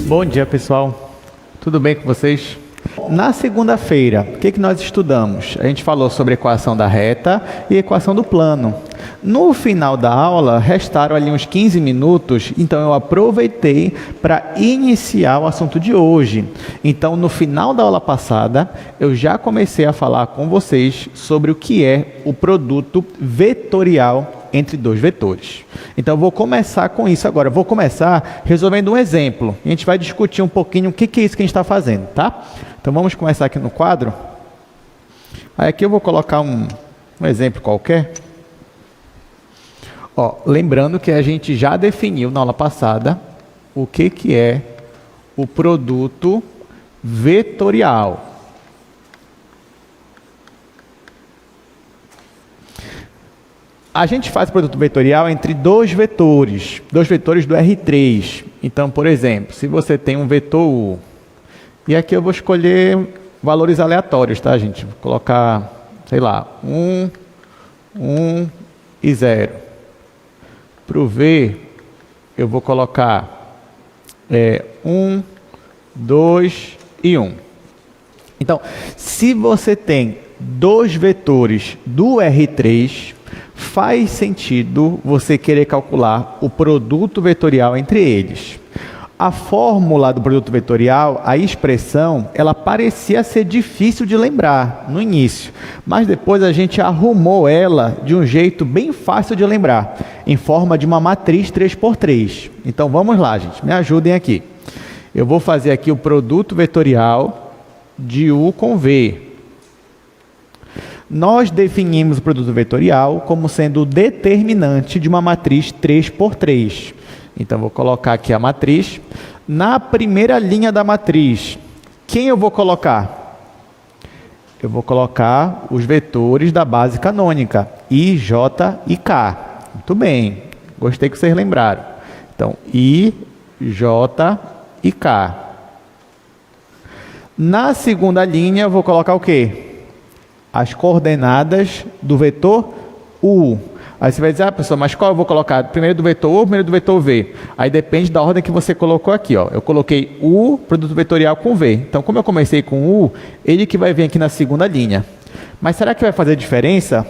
Bom dia, pessoal. Tudo bem com vocês? Na segunda-feira, o que nós estudamos? A gente falou sobre equação da reta e equação do plano. No final da aula, restaram ali uns 15 minutos, então eu aproveitei para iniciar o assunto de hoje. Então, no final da aula passada, eu já comecei a falar com vocês sobre o que é o produto vetorial entre dois vetores. Então, eu vou começar com isso agora. Eu vou começar resolvendo um exemplo. A gente vai discutir um pouquinho o que é isso que a gente está fazendo, tá? Então, vamos começar aqui no quadro. Aí, aqui eu vou colocar um exemplo qualquer. Ó, lembrando que a gente já definiu na aula passada o que é o produto vetorial. A gente faz o produto vetorial entre dois vetores do R3. Então, por exemplo, se você tem um vetor U, e aqui eu vou escolher valores aleatórios, tá, gente? Vou colocar, sei lá, 1, 1 e 0. Para o V, eu vou colocar 1, 2 e 1. Então, se você tem dois vetores do R3, faz sentido você querer calcular o produto vetorial entre eles. A fórmula do produto vetorial, a expressão, ela parecia ser difícil de lembrar no início, mas depois a gente arrumou ela de um jeito bem fácil de lembrar, em forma de uma matriz 3×3. Então vamos lá, gente, me ajudem aqui. Eu vou fazer aqui o produto vetorial de U com V. Nós definimos o produto vetorial como sendo o determinante de uma matriz 3×3. Então, vou colocar aqui a matriz. Na primeira linha da matriz, quem eu vou colocar? Eu vou colocar os vetores da base canônica, I, J e K. Muito bem, gostei que vocês lembraram. Então, I, J e K. Na segunda linha, eu vou colocar o quê? As coordenadas do vetor U. Aí você vai dizer, pessoal, mas qual eu vou colocar? Primeiro do vetor U ou primeiro do vetor V? Aí depende da ordem que você colocou aqui. Ó. Eu coloquei U, produto vetorial com V. Então, como eu comecei com U, ele que vai vir aqui na segunda linha. Mas será que vai fazer diferença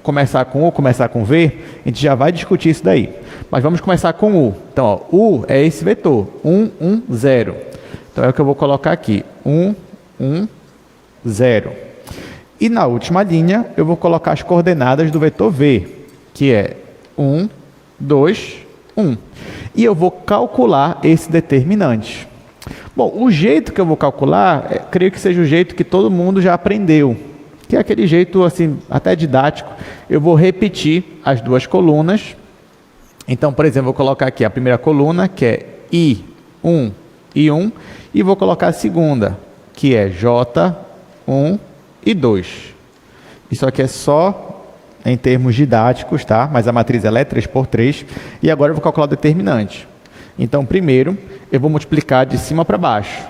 começar com U, começar com V? A gente já vai discutir isso daí. Mas vamos começar com U. Então, ó, U é esse vetor, 1, 1, 0. Então, é o que eu vou colocar aqui, 1, 1, 0. E na última linha, eu vou colocar as coordenadas do vetor V, que é 1, 2, 1. E eu vou calcular esse determinante. Bom, o jeito que eu vou calcular, creio que seja o jeito que todo mundo já aprendeu, que é aquele jeito assim, até didático. Eu vou repetir as duas colunas. Então, por exemplo, vou colocar aqui a primeira coluna, que é I1 e 1, e vou colocar a segunda, que é J1 e 2. Isso aqui é só em termos didáticos, tá? Mas a matriz ela é 3×3. E agora eu vou calcular o determinante. Então, primeiro, eu vou multiplicar de cima para baixo.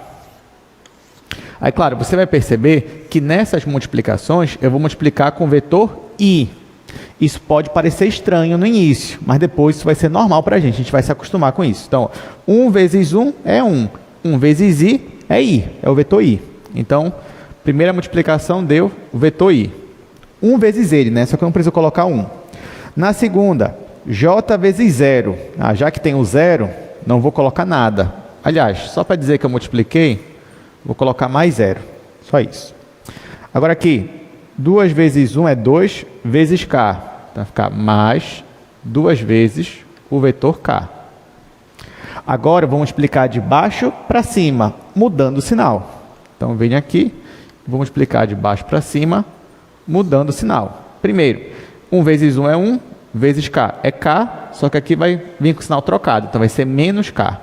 Aí, claro, você vai perceber que nessas multiplicações, eu vou multiplicar com o vetor I. Isso pode parecer estranho no início, mas depois isso vai ser normal para a gente vai se acostumar com isso. Então, 1 vezes 1 é 1. 1 vezes I é I, é o vetor I. Então, primeira multiplicação deu o vetor I. 1 vezes ele, né? Só que eu não preciso colocar 1. Na segunda, J vezes 0. Já que tem o 0, não vou colocar nada. Aliás, só para dizer que eu multipliquei, vou colocar mais 0. Só isso. Agora aqui, 2 vezes 1 é 2 vezes K. Então, vai ficar mais 2 vezes o vetor K. Agora, eu vou multiplicar de baixo para cima, mudando o sinal. Então, venho aqui, vou multiplicar de baixo para cima, mudando o sinal. Primeiro, 1 vezes 1 é 1, vezes K é K, só que aqui vai vir com o sinal trocado, então vai ser menos K.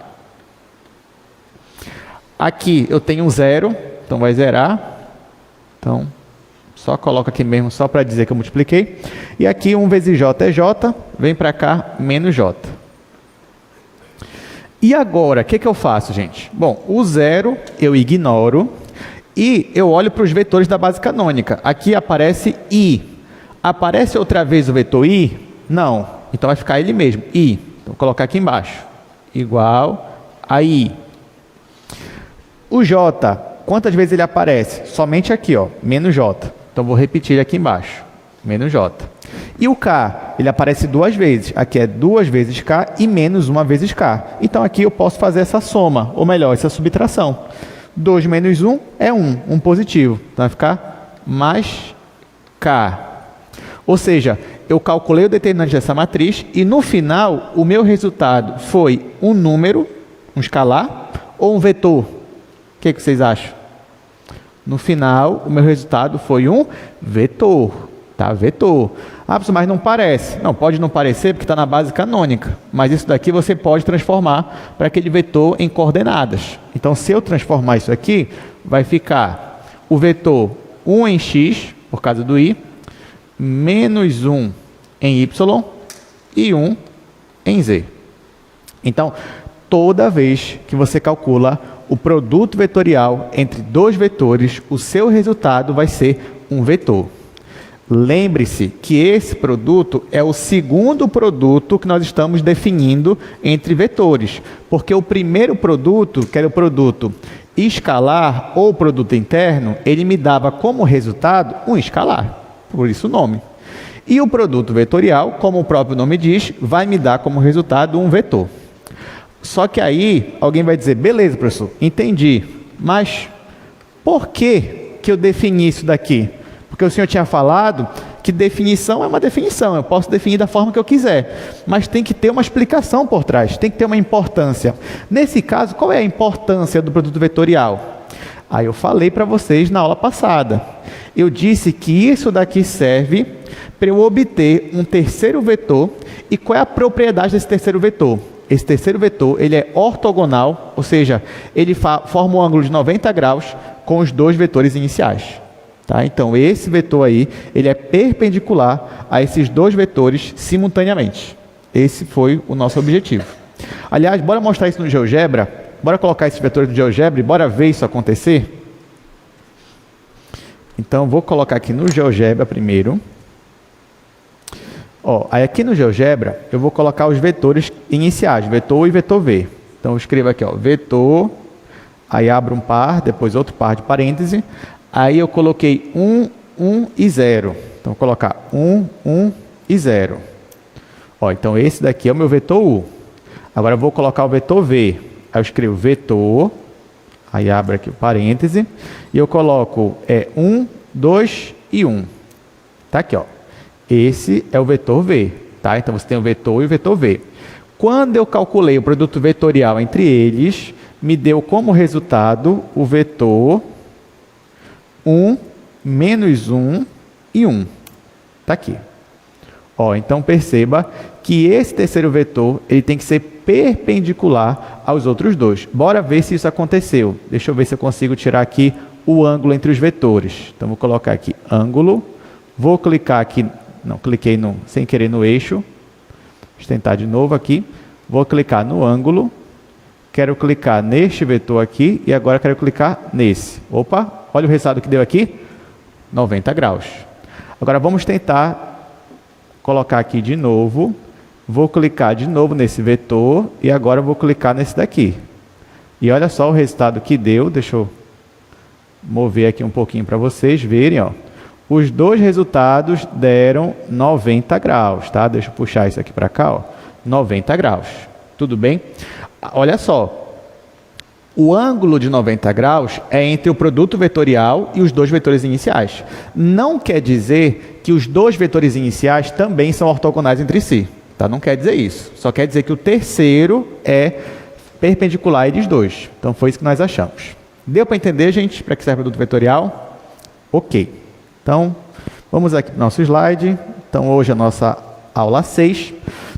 Aqui eu tenho 0, então vai zerar. Então, só coloco aqui mesmo, só para dizer que eu multipliquei. E aqui 1 vezes J é J, vem para cá, menos J. E agora, o que eu faço, gente? Bom, o 0 eu ignoro. E eu olho para os vetores da base canônica. Aqui aparece I. Aparece outra vez o vetor I? Não. Então vai ficar ele mesmo, I. Então, vou colocar aqui embaixo. Igual a I. O J, quantas vezes ele aparece? Somente aqui, ó, menos J. Então, vou repetir aqui embaixo, menos J. E o K, ele aparece duas vezes. Aqui é 2 vezes K e menos 1 vezes K. Então, aqui eu posso fazer essa soma, ou melhor, essa subtração. 2 menos 1 é 1, 1 positivo. Então, vai ficar mais K. Ou seja, eu calculei o determinante dessa matriz e, no final, o meu resultado foi um número, um escalar, ou um vetor? O que vocês acham? No final, o meu resultado foi um vetor. Tá? Vetor. Ah, mas não parece. Não, pode não parecer porque está na base canônica. Mas isso daqui você pode transformar para aquele vetor em coordenadas. Então, se eu transformar isso aqui, vai ficar o vetor 1 em x, por causa do i, menos 1 em y e 1 em z. Então, toda vez que você calcula o produto vetorial entre dois vetores, o seu resultado vai ser um vetor. Lembre-se que esse produto é o segundo produto que nós estamos definindo entre vetores, porque o primeiro produto, que era o produto escalar ou produto interno, ele me dava como resultado um escalar, por isso o nome. E o produto vetorial, como o próprio nome diz, vai me dar como resultado um vetor. Só que aí alguém vai dizer, beleza, professor, entendi, mas por que eu defini isso daqui? Porque o senhor tinha falado que definição é uma definição, eu posso definir da forma que eu quiser, mas tem que ter uma explicação por trás, tem que ter uma importância. Nesse caso, qual é a importância do produto vetorial? Aí eu falei para vocês na aula passada. Eu disse que isso daqui serve para eu obter um terceiro vetor. E qual é a propriedade desse terceiro vetor? Esse terceiro vetor, ele é ortogonal, ou seja, ele forma um ângulo de 90 graus com os dois vetores iniciais. Tá? Então, esse vetor aí, ele é perpendicular a esses dois vetores simultaneamente. Esse foi o nosso objetivo. Aliás, bora mostrar isso no GeoGebra? Bora colocar esses vetores no GeoGebra e bora ver isso acontecer? Então, vou colocar aqui no GeoGebra primeiro. Ó, aí aqui no GeoGebra, eu vou colocar os vetores iniciais, vetor e vetor V. Então, eu escrevo aqui, ó, vetor, aí abro um par, depois outro par de parêntese. Aí eu coloquei 1, 1 e 0. Então, vou colocar 1, 1 e 0. Ó, então, esse daqui é o meu vetor U. Agora, eu vou colocar o vetor V. Aí eu escrevo vetor, aí abro aqui o parêntese, e eu coloco 1, 2 e 1. Tá aqui, ó. Esse é o vetor V, tá? Então, você tem o vetor e o vetor V. Quando eu calculei o produto vetorial entre eles, me deu como resultado o vetor 1, menos 1 e 1. Tá aqui. Ó, então, perceba que esse terceiro vetor ele tem que ser perpendicular aos outros dois. Bora ver se isso aconteceu. Deixa eu ver se eu consigo tirar aqui o ângulo entre os vetores. Então, vou colocar aqui ângulo. Vou clicar aqui... Não, cliquei sem querer no eixo. Deixa eu tentar de novo aqui. Vou clicar no ângulo. Quero clicar neste vetor aqui. E agora quero clicar nesse. Opa, olha o resultado que deu aqui. 90 graus. Agora vamos tentar colocar aqui de novo. Vou clicar de novo nesse vetor. E agora vou clicar nesse daqui. E olha só o resultado que deu. Deixa eu mover aqui um pouquinho para vocês verem, ó. Os dois resultados deram 90 graus, tá? Deixa eu puxar isso aqui para cá, ó. 90 graus. Tudo bem? Olha só. O ângulo de 90 graus é entre o produto vetorial e os dois vetores iniciais. Não quer dizer que os dois vetores iniciais também são ortogonais entre si. Tá? Não quer dizer isso. Só quer dizer que o terceiro é perpendicular a eles dois. Então, foi isso que nós achamos. Deu para entender, gente, para que serve o produto vetorial? Ok. Então, vamos aqui para o nosso slide. Então, hoje a nossa aula 6.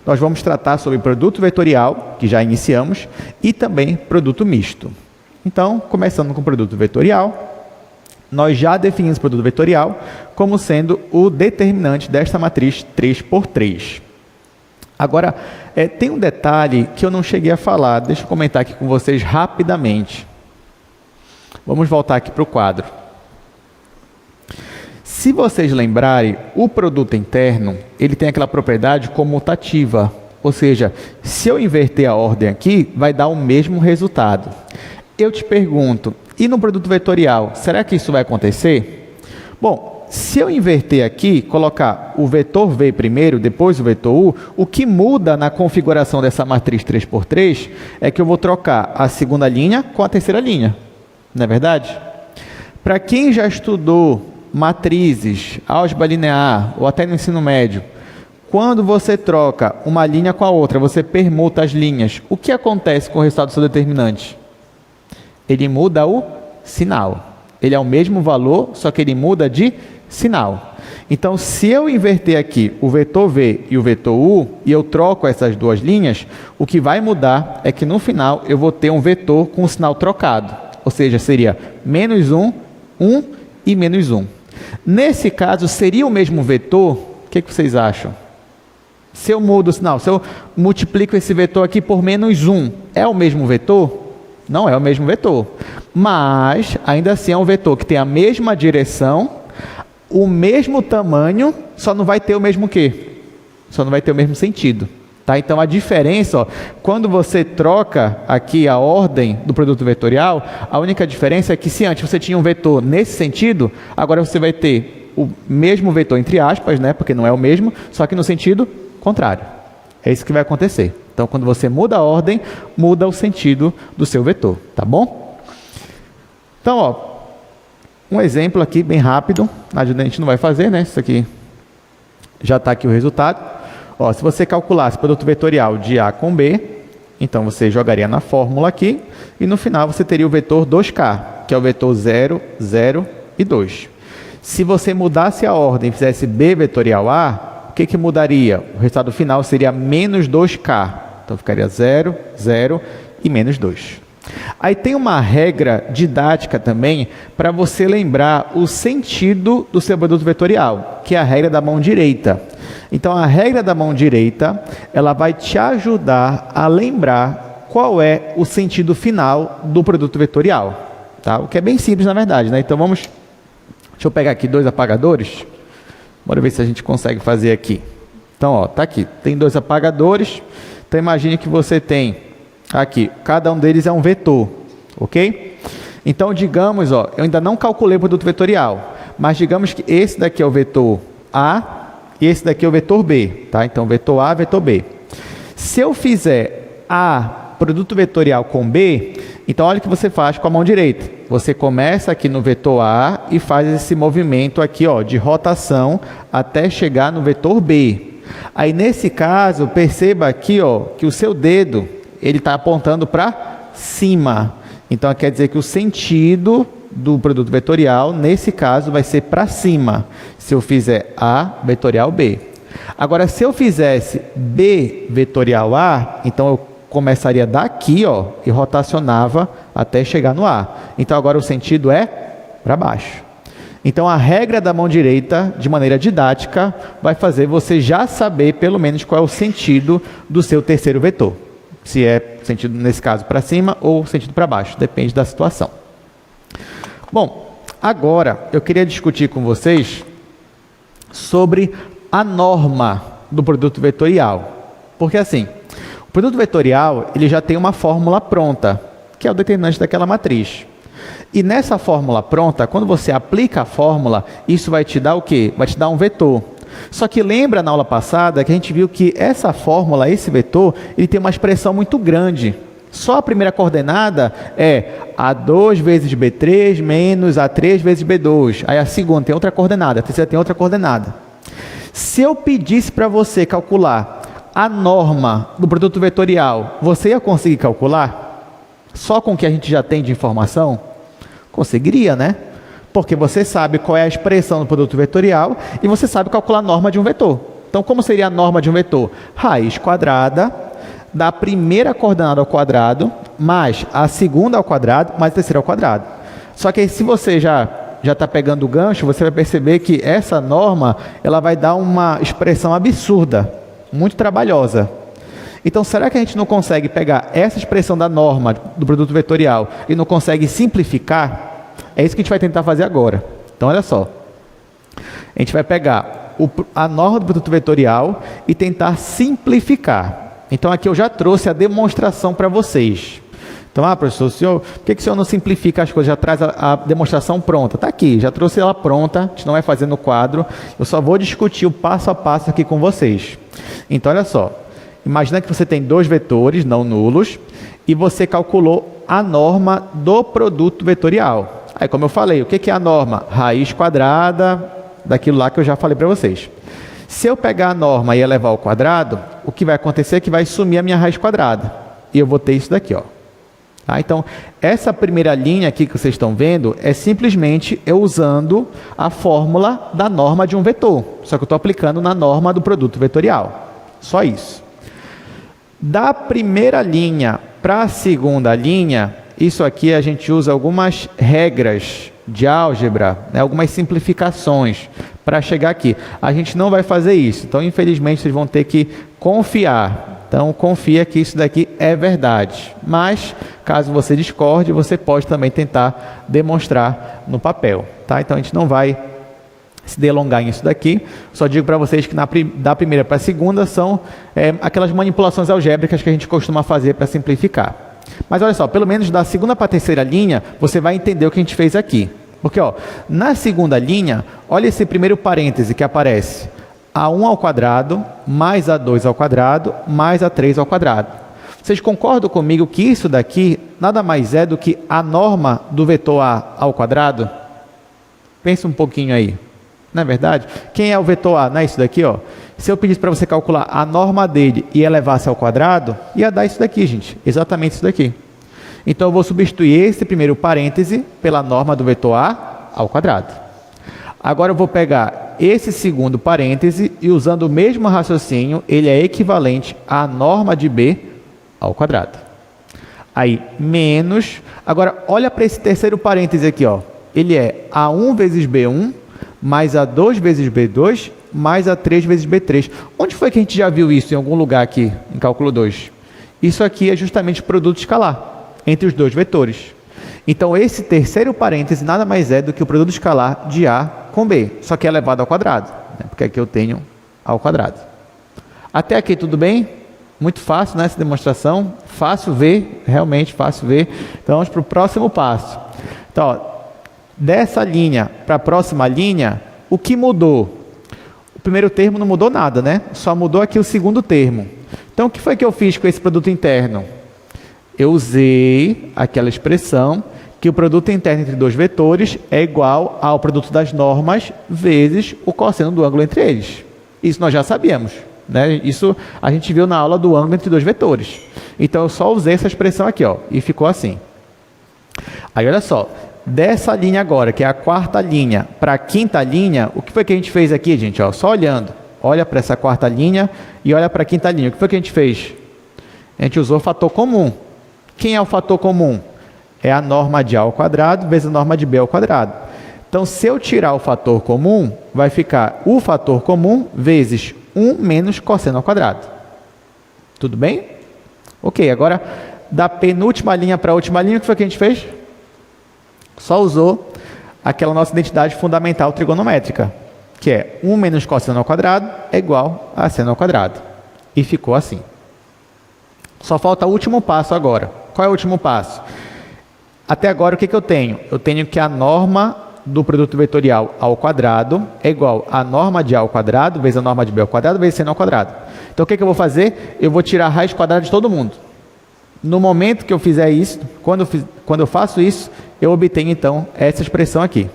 Nós vamos tratar sobre produto vetorial, que já iniciamos, e também produto misto. Então, começando com o produto vetorial, nós já definimos o produto vetorial como sendo o determinante desta matriz 3×3. Agora, tem um detalhe que eu não cheguei a falar. Deixa eu comentar aqui com vocês rapidamente. Vamos voltar aqui para o quadro. Se vocês lembrarem, o produto interno, ele tem aquela propriedade comutativa. Ou seja, se eu inverter a ordem aqui, vai dar o mesmo resultado. Eu te pergunto, E no produto vetorial, será que isso vai acontecer? Bom, se eu inverter aqui, colocar o vetor V primeiro, depois o vetor U, o que muda na configuração dessa matriz 3x3 é que eu vou trocar a segunda linha com a terceira linha. Não é verdade? Para quem já estudou matrizes, álgebra linear ou até no ensino médio, quando você troca uma linha com a outra, você permuta as linhas, o que acontece com o resultado do seu determinante? Ele muda o sinal. Ele é o mesmo valor, só que ele muda de sinal. Então, se eu inverter aqui o vetor V e o vetor U, e eu troco essas duas linhas, o que vai mudar é que no final eu vou ter um vetor com o sinal trocado. Ou seja, seria menos 1, 1 e menos 1. Nesse caso, seria o mesmo vetor? O que vocês acham? Se eu mudo o sinal, se eu multiplico esse vetor aqui por menos 1, é o mesmo vetor? Não é o mesmo vetor, mas ainda assim é um vetor que tem a mesma direção, o mesmo tamanho, só não vai ter o mesmo quê? Só não vai ter o mesmo sentido. Tá? Então a diferença, ó, quando você troca aqui a ordem do produto vetorial, a única diferença é que se antes você tinha um vetor nesse sentido, agora você vai ter o mesmo vetor entre aspas, né? Porque não é o mesmo, só que no sentido contrário. É isso que vai acontecer. Então, quando você muda a ordem, muda o sentido do seu vetor, tá bom? Então, ó, um exemplo aqui bem rápido, a gente não vai fazer, né? Isso aqui já está aqui o resultado. Ó, se você calculasse o produto vetorial de A com B, então você jogaria na fórmula aqui, e no final você teria o vetor 2K, que é o vetor 0, 0 e 2. Se você mudasse a ordem e fizesse B vetorial A, o que mudaria? O resultado final seria menos 2K. Então, ficaria 0, 0 e menos 2. Aí tem uma regra didática também para você lembrar o sentido do seu produto vetorial, que é a regra da mão direita. Então, a regra da mão direita, ela vai te ajudar a lembrar qual é o sentido final do produto vetorial. Tá? O que é bem simples, na verdade, né? Então, deixa eu pegar aqui 2 apagadores. Bora ver se a gente consegue fazer aqui. Então, ó, tá aqui. Tem 2 apagadores. Então, imagine que você tem aqui, cada um deles é um vetor, ok? Então, digamos, ó, eu ainda não calculei o produto vetorial, mas digamos que esse daqui é o vetor A e esse daqui é o vetor B, tá? Então, vetor A, vetor B. Se eu fizer A, produto vetorial com B, então olha o que você faz com a mão direita. Você começa aqui no vetor A e faz esse movimento aqui, ó, de rotação até chegar no vetor B. Aí, nesse caso, perceba aqui, ó, que o seu dedo ele está apontando para cima. Então, quer dizer que o sentido do produto vetorial, nesse caso, vai ser para cima. Se eu fizer A vetorial B. Agora, se eu fizesse B vetorial A, então eu começaria daqui, ó, e rotacionava até chegar no A. Então, agora o sentido é para baixo. Então, a regra da mão direita, de maneira didática, vai fazer você já saber, pelo menos, qual é o sentido do seu terceiro vetor. Se é sentido, nesse caso, para cima ou sentido para baixo. Depende da situação. Bom, agora eu queria discutir com vocês sobre a norma do produto vetorial. Porque, assim, o produto vetorial ele já tem uma fórmula pronta, que é o determinante daquela matriz. E nessa fórmula pronta, quando você aplica a fórmula, isso vai te dar o quê? Vai te dar um vetor. Só que lembra na aula passada que a gente viu que essa fórmula, esse vetor, ele tem uma expressão muito grande. Só a primeira coordenada é A2 vezes B3 menos A3 vezes B2. Aí a segunda tem outra coordenada, a terceira tem outra coordenada. Se eu pedisse para você calcular a norma do produto vetorial, você ia conseguir calcular? Só com o que a gente já tem de informação? Conseguiria, né? Porque você sabe qual é a expressão do produto vetorial e você sabe calcular a norma de um vetor. Então, como seria a norma de um vetor? Raiz quadrada da primeira coordenada ao quadrado, mais a segunda ao quadrado, mais a terceira ao quadrado. Só que aí, se você já está pegando o gancho, você vai perceber que essa norma ela vai dar uma expressão absurda, muito trabalhosa. Então, será que a gente não consegue pegar essa expressão da norma do produto vetorial e não consegue simplificar? É isso que a gente vai tentar fazer agora. Então, olha só. A gente vai pegar a norma do produto vetorial e tentar simplificar. Então, aqui eu já trouxe a demonstração para vocês. Então, professor, por que o senhor não simplifica as coisas, já traz a demonstração pronta? Está aqui, já trouxe ela pronta, a gente não vai fazer no quadro, eu só vou discutir o passo a passo aqui com vocês. Então, olha só, imagina que você tem dois vetores não nulos e você calculou a norma do produto vetorial. Aí, como eu falei, o que é a norma? Raiz quadrada daquilo lá que eu já falei para vocês. Se eu pegar a norma e elevar ao quadrado, o que vai acontecer é que vai sumir a minha raiz quadrada. E eu vou ter isso daqui, ó. Tá? Então, essa primeira linha aqui que vocês estão vendo é simplesmente eu usando a fórmula da norma de um vetor. Só que eu estou aplicando na norma do produto vetorial. Só isso. Da primeira linha para a segunda linha, isso aqui a gente usa algumas regras de álgebra, né, algumas simplificações para chegar aqui. A gente não vai fazer isso, então infelizmente vocês vão ter que confiar. Então confia que isso daqui é verdade. Mas caso você discorde, você pode também tentar demonstrar no papel. Tá? Então a gente não vai se delongar nisso daqui. Só digo para vocês que da primeira para a segunda são aquelas manipulações algébricas que a gente costuma fazer para simplificar. Mas olha só, pelo menos da segunda para a terceira linha, você vai entender o que a gente fez aqui. Porque ó, na segunda linha, olha esse primeiro parêntese que aparece. A1 ao quadrado, mais A2 ao quadrado, mais A3 ao quadrado. Vocês concordam comigo que isso daqui nada mais é do que a norma do vetor A ao quadrado? Pensa um pouquinho aí. Não é verdade? Quem é o vetor A? Não é isso daqui, ó. Se eu pedisse para você calcular a norma dele e elevasse ao quadrado, ia dar isso daqui, gente. Exatamente isso daqui. Então, eu vou substituir esse primeiro parêntese pela norma do vetor A ao quadrado. Agora, eu vou pegar esse segundo parêntese e, usando o mesmo raciocínio, ele é equivalente à norma de B ao quadrado. Aí, menos... Agora, olha para esse terceiro parêntese aqui, ó. Ele é A1 vezes B1 mais A2 vezes B2 mais A3 vezes B3. Onde foi que a gente já viu isso em algum lugar aqui, em cálculo 2? Isso aqui é justamente o produto escalar entre os dois vetores. Então, esse terceiro parêntese nada mais é do que o produto escalar de A com B, só que é elevado ao quadrado, né? Porque aqui eu tenho ao quadrado. Até aqui tudo bem? Muito fácil, né, essa demonstração? Fácil ver, realmente fácil ver. Então, vamos para o próximo passo. Então, ó, dessa linha para a próxima linha, o que mudou? O primeiro termo não mudou nada, né? Só mudou aqui o segundo termo. Então, o que foi que eu fiz com esse produto interno? Eu usei aquela expressão que o produto interno entre dois vetores é igual ao produto das normas vezes o cosseno do ângulo entre eles. Isso nós já sabíamos, né? Isso a gente viu na aula do ângulo entre dois vetores. Então, eu só usei essa expressão aqui, ó, e ficou assim. Aí, olha só. Dessa linha agora, que é a quarta linha, para a quinta linha, o que foi que a gente fez aqui, gente? Ó, só olhando. Olha para essa quarta linha e olha para a quinta linha. O que foi que a gente fez? A gente usou o fator comum. Quem é o fator comum? É a norma de A ao quadrado vezes a norma de B ao quadrado. Então, se eu tirar o fator comum, vai ficar o fator comum vezes 1 menos cosseno ao quadrado. Tudo bem? Ok, agora, da penúltima linha para a última linha, o que foi que a gente fez? Só usou aquela nossa identidade fundamental trigonométrica, que é 1 menos cosseno ao quadrado é igual a seno ao quadrado. E ficou assim. Só falta o último passo agora. Qual é o último passo? Até agora, o que eu tenho? Eu tenho que a norma do produto vetorial ao quadrado é igual a norma de A ao quadrado vezes a norma de B ao quadrado vezes seno ao quadrado. Então, o que eu vou fazer? Eu vou tirar a raiz quadrada de todo mundo. No momento que eu fizer isso, quando eu faço isso, eu obtenho, então, essa expressão aqui.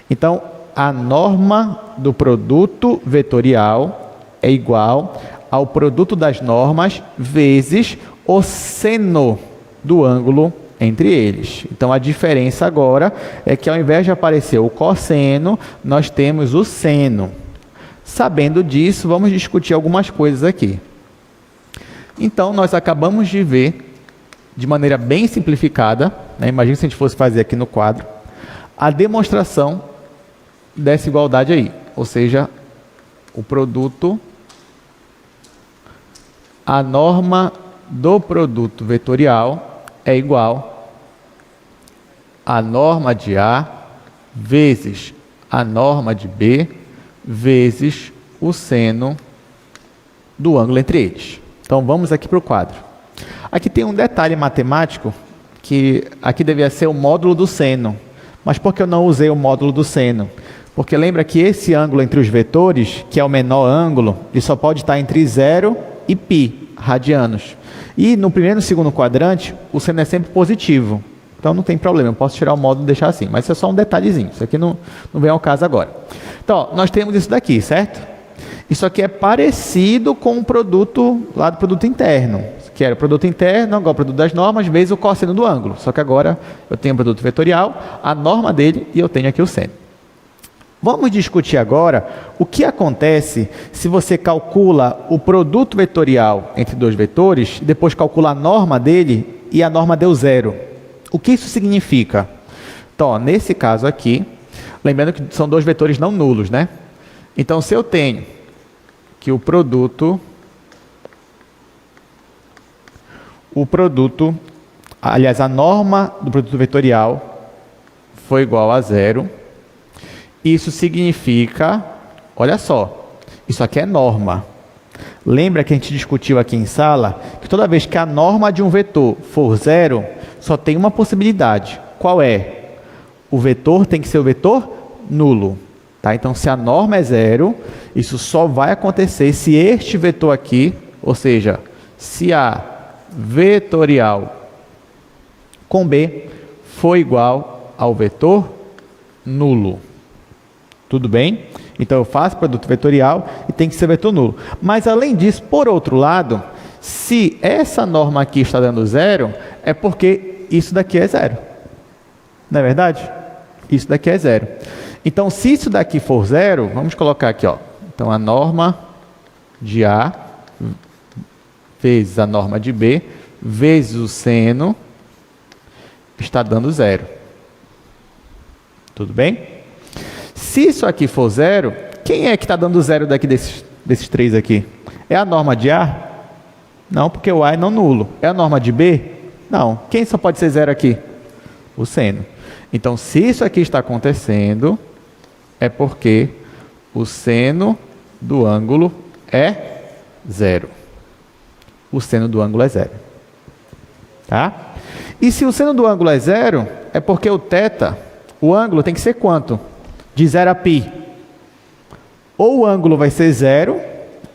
Então, a norma do produto vetorial é igual ao produto das normas vezes o seno do ângulo entre eles. Então, a diferença agora é que, ao invés de aparecer o cosseno, nós temos o seno. Sabendo disso, vamos discutir algumas coisas aqui. Então, nós acabamos de ver, de maneira bem simplificada, né? Imagina se a gente fosse fazer aqui no quadro, a demonstração dessa igualdade aí. Ou seja, o produto, a norma do produto vetorial é igual a norma de A vezes a norma de B vezes o seno do ângulo entre eles. Então, vamos aqui para o quadro. Aqui tem um detalhe matemático que aqui devia ser o módulo do seno. Mas por que eu não usei o módulo do seno? Porque lembra que esse ângulo entre os vetores, que é o menor ângulo, ele só pode estar entre 0 e π radianos. E no primeiro e no segundo quadrante, o seno é sempre positivo. Então não tem problema, eu posso tirar o módulo e deixar assim. Mas isso é só um detalhezinho, isso aqui não vem ao caso agora. Então, ó, nós temos isso daqui, certo? Isso aqui é parecido com o produto lá do produto interno, que era o produto interno, agora o produto das normas, vezes o cosseno do ângulo. Só que agora eu tenho o produto vetorial, a norma dele, e eu tenho aqui o seno. Vamos discutir agora o que acontece se você calcula o produto vetorial entre dois vetores, e depois calcula a norma dele e a norma deu zero. O que isso significa? Então, ó, nesse caso aqui, lembrando que são dois vetores não nulos, né? Então, se eu tenho que o produto, aliás, a norma do produto vetorial foi igual a zero, isso significa, olha só, isso aqui é norma. Lembra que a gente discutiu aqui em sala que toda vez que a norma de um vetor for zero, só tem uma possibilidade. Qual é? O vetor tem que ser o vetor nulo. Tá? Então, se a norma é zero, isso só vai acontecer se este vetor aqui, ou seja, se a vetorial com B for igual ao vetor nulo. Tudo bem? Então, eu faço produto vetorial e tem que ser vetor nulo. Mas, além disso, por outro lado, se essa norma aqui está dando zero, é porque isso daqui é zero. Não é verdade? Isso daqui é zero. Então, se isso daqui for zero, vamos colocar aqui, ó. Então, a norma de A vezes a norma de B vezes o seno está dando zero. Tudo bem? Se isso aqui for zero, quem é que está dando zero daqui desses três aqui? É a norma de A? Não, porque o A é não nulo. É a norma de B? Não. Quem só pode ser zero aqui? O seno. Então, se isso aqui está acontecendo, é porque o seno do ângulo é zero. O seno do ângulo é zero. Tá? E se o seno do ângulo é zero, é porque o θ, o ângulo tem que ser quanto? De 0 a π. Ou o ângulo vai ser zero,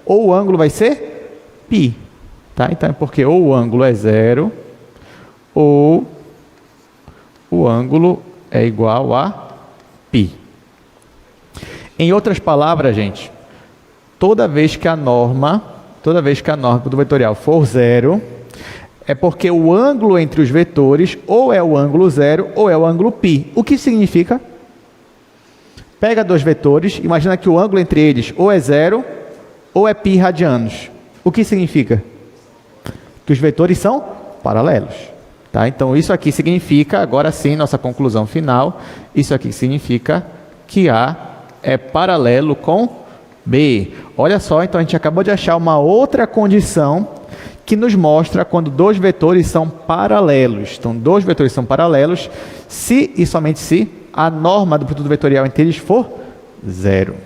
ou o ângulo vai ser π. Tá? Então, é porque ou o ângulo é zero, ou o ângulo é igual a π. Em outras palavras, gente, toda vez que a norma do vetorial for zero, é porque o ângulo entre os vetores ou é o ângulo zero ou é o ângulo π. O que significa? Pega dois vetores, imagina que o ângulo entre eles ou é zero ou é π radianos. O que significa? Que os vetores são paralelos. Tá? Então, isso aqui significa, agora sim, nossa conclusão final, isso aqui significa que A é paralelo com B. Olha só, então a gente acabou de achar uma outra condição que nos mostra quando dois vetores são paralelos. Então, dois vetores são paralelos se e somente se a norma do produto vetorial entre eles for zero.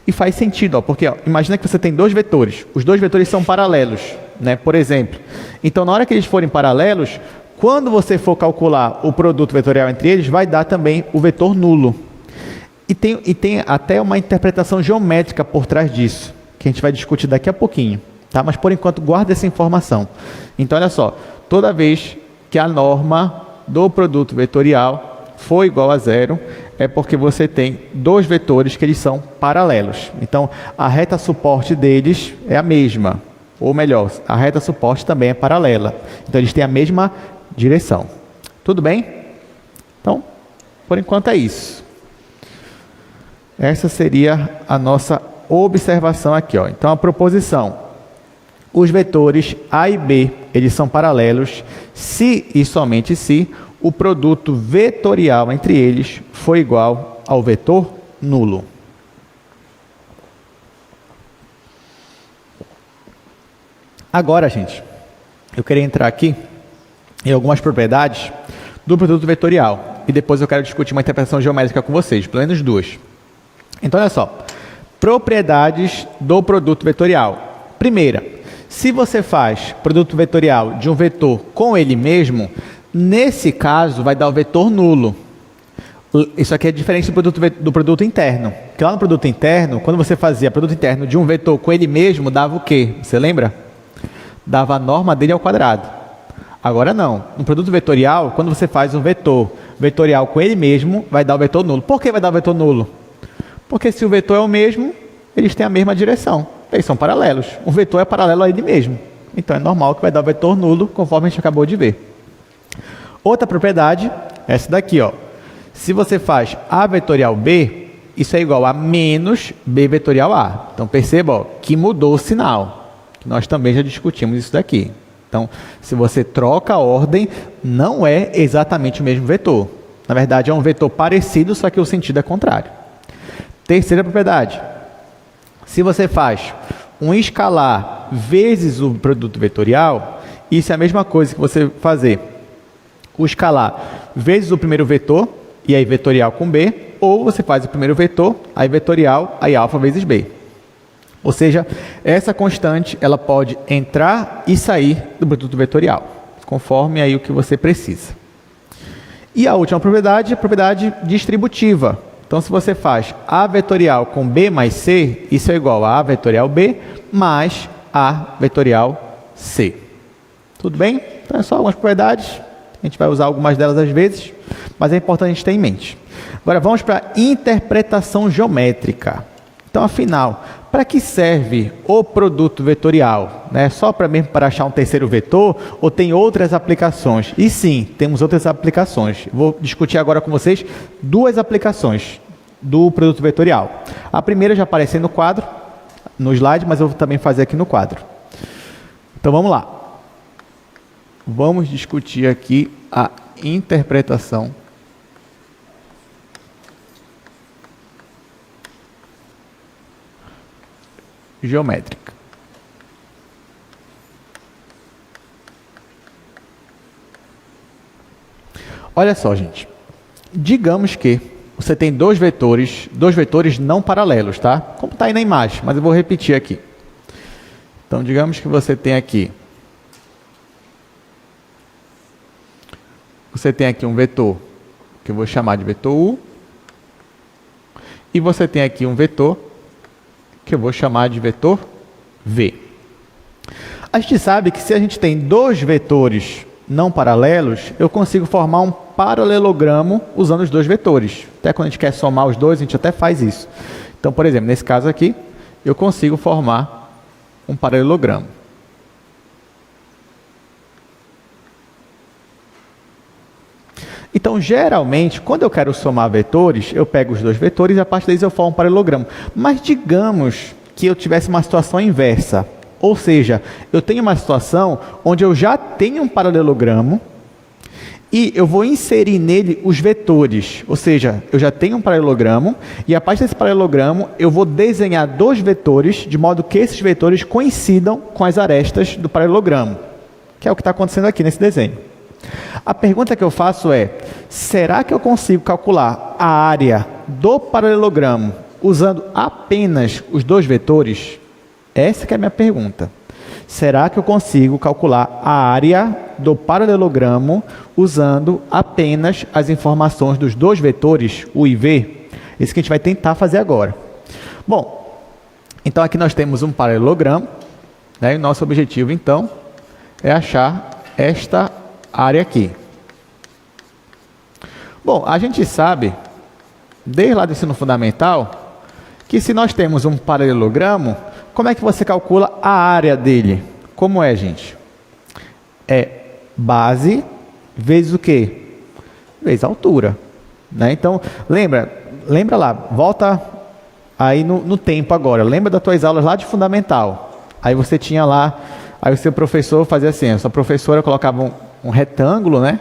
E faz sentido, ó, porque ó, imagina que você tem dois vetores. Os dois vetores são paralelos, né? Por exemplo. Então, na hora que eles forem paralelos, quando você for calcular o produto vetorial entre eles, vai dar também o vetor nulo. E tem até uma interpretação geométrica por trás disso, que a gente vai discutir daqui a pouquinho. Tá? Mas, por enquanto, guarda essa informação. Então, olha só. Toda vez que a norma do produto vetorial for igual a zero, é porque você tem dois vetores que eles são paralelos. Então, a reta suporte deles é a mesma. Ou melhor, a reta suporte também é paralela. Então, eles têm a mesma direção. Tudo bem? Então, por enquanto é isso. Essa seria a nossa observação aqui, ó. Então, a proposição. Os vetores A e B, eles são paralelos se e somente se o produto vetorial entre eles for igual ao vetor nulo. Agora, gente, eu queria entrar aqui em algumas propriedades do produto vetorial. E depois eu quero discutir uma interpretação geométrica com vocês, pelo menos duas. Então, olha só. Propriedades do produto vetorial. Primeira, se você faz produto vetorial de um vetor com ele mesmo, Nesse caso, vai dar o vetor nulo. Isso aqui é diferente do produto interno. Porque lá no produto interno, quando você fazia produto interno de um vetor com ele mesmo, dava o quê? Você lembra? Dava a norma dele ao quadrado. Agora não. No produto vetorial, quando você faz um vetor vetorial com ele mesmo, vai dar o vetor nulo. Por que vai dar o vetor nulo? Porque se o vetor é o mesmo, eles têm a mesma direção. Eles são paralelos. Um vetor é paralelo a ele mesmo. Então é normal que vai dar o vetor nulo, conforme a gente acabou de ver. Outra propriedade, essa daqui, ó. Se você faz A vetorial B, isso é igual a menos B vetorial A. Então perceba, ó, que mudou o sinal. Nós também já discutimos isso daqui. Então, se você troca a ordem, não é exatamente o mesmo vetor. Na verdade, é um vetor parecido, só que o sentido é contrário. Terceira propriedade. Se você faz um escalar vezes o produto vetorial, isso é a mesma coisa que você fazer o escalar vezes o primeiro vetor, e aí vetorial com B, ou você faz o primeiro vetor, aí vetorial, aí alfa vezes B. Ou seja, essa constante ela pode entrar e sair do produto vetorial, conforme aí o que você precisa. E a última propriedade é a propriedade distributiva. Então, se você faz A vetorial com B mais C, isso é igual a A vetorial B mais A vetorial C. Tudo bem? Então, é só algumas propriedades. A gente vai usar algumas delas às vezes, mas é importante a gente ter em mente. Agora, vamos para a interpretação geométrica. Então, afinal, para que serve o produto vetorial? Só mesmo para achar um terceiro vetor ou tem outras aplicações? E sim, temos outras aplicações. Vou discutir agora com vocês duas aplicações do produto vetorial. A primeira já apareceu no quadro, no slide, mas eu vou também fazer aqui no quadro. Então vamos lá. Vamos discutir aqui a interpretação geométrica. Olha só, gente. Digamos que você tem dois vetores não paralelos, tá? Como está aí na imagem, mas eu vou repetir aqui. Então, digamos que você tem aqui um vetor que eu vou chamar de vetor U, e você tem aqui um vetor que eu vou chamar de vetor V. A gente sabe que se a gente tem dois vetores não paralelos, eu consigo formar um paralelogramo usando os dois vetores. Até quando a gente quer somar os dois, a gente até faz isso. Então, por exemplo, nesse caso aqui, eu consigo formar um paralelogramo. Então, geralmente, quando eu quero somar vetores, eu pego os dois vetores e a partir deles eu formo um paralelogramo. Mas digamos que eu tivesse uma situação inversa. Ou seja, eu tenho uma situação onde eu já tenho um paralelogramo e eu vou inserir nele os vetores. Ou seja, eu já tenho um paralelogramo e a partir desse paralelogramo eu vou desenhar dois vetores de modo que esses vetores coincidam com as arestas do paralelogramo. Que é o que está acontecendo aqui nesse desenho. A pergunta que eu faço é, será que eu consigo calcular a área do paralelogramo usando apenas os dois vetores? Essa que é a minha pergunta. Será que eu consigo calcular a área do paralelogramo usando apenas as informações dos dois vetores, U e V? Isso que a gente vai tentar fazer agora. Bom, então aqui nós temos um paralelogramo, e o nosso objetivo então é achar esta área aqui. Bom, a gente sabe, desde lá do ensino fundamental, que se nós temos um paralelogramo, como é que você calcula a área dele? Como é, gente? É base vezes o quê? Vezes a altura. Então, lembra lá, volta aí no tempo agora. Lembra das tuas aulas lá de fundamental. Aí você tinha lá, aí o seu professor fazia assim, a sua professora colocava um retângulo, né?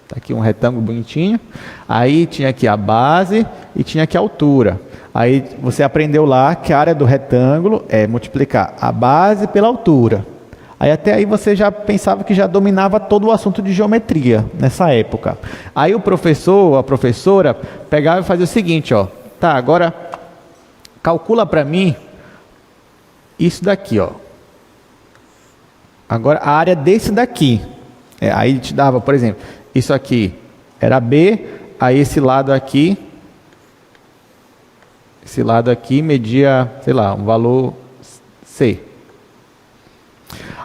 Tá aqui um retângulo bonitinho. Aí tinha aqui a base e tinha aqui a altura. Aí você aprendeu lá que a área do retângulo é multiplicar a base pela altura. Aí até aí você já pensava que já dominava todo o assunto de geometria nessa época. Aí o professor ou a professora pegava e fazia o seguinte, ó. Tá, agora calcula para mim isso daqui, ó. Agora a área desse daqui. Aí te dava, por exemplo, isso aqui era B, aí esse lado aqui media, sei lá, um valor C.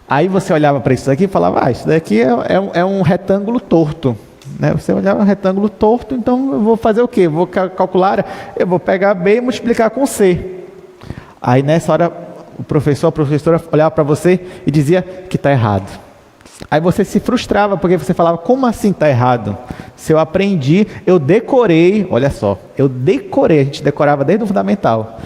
Aí você olhava para isso daqui e falava, isso daqui é um retângulo torto. Né? Você olhava um retângulo torto, então eu vou fazer o quê? Vou calcular, eu vou pegar B e multiplicar com C. Aí nessa hora o professor, a professora olhava para você e dizia que está errado. Aí você se frustrava, porque você falava, como assim está errado? Se eu aprendi, eu decorei, olha só, a gente decorava desde o fundamental,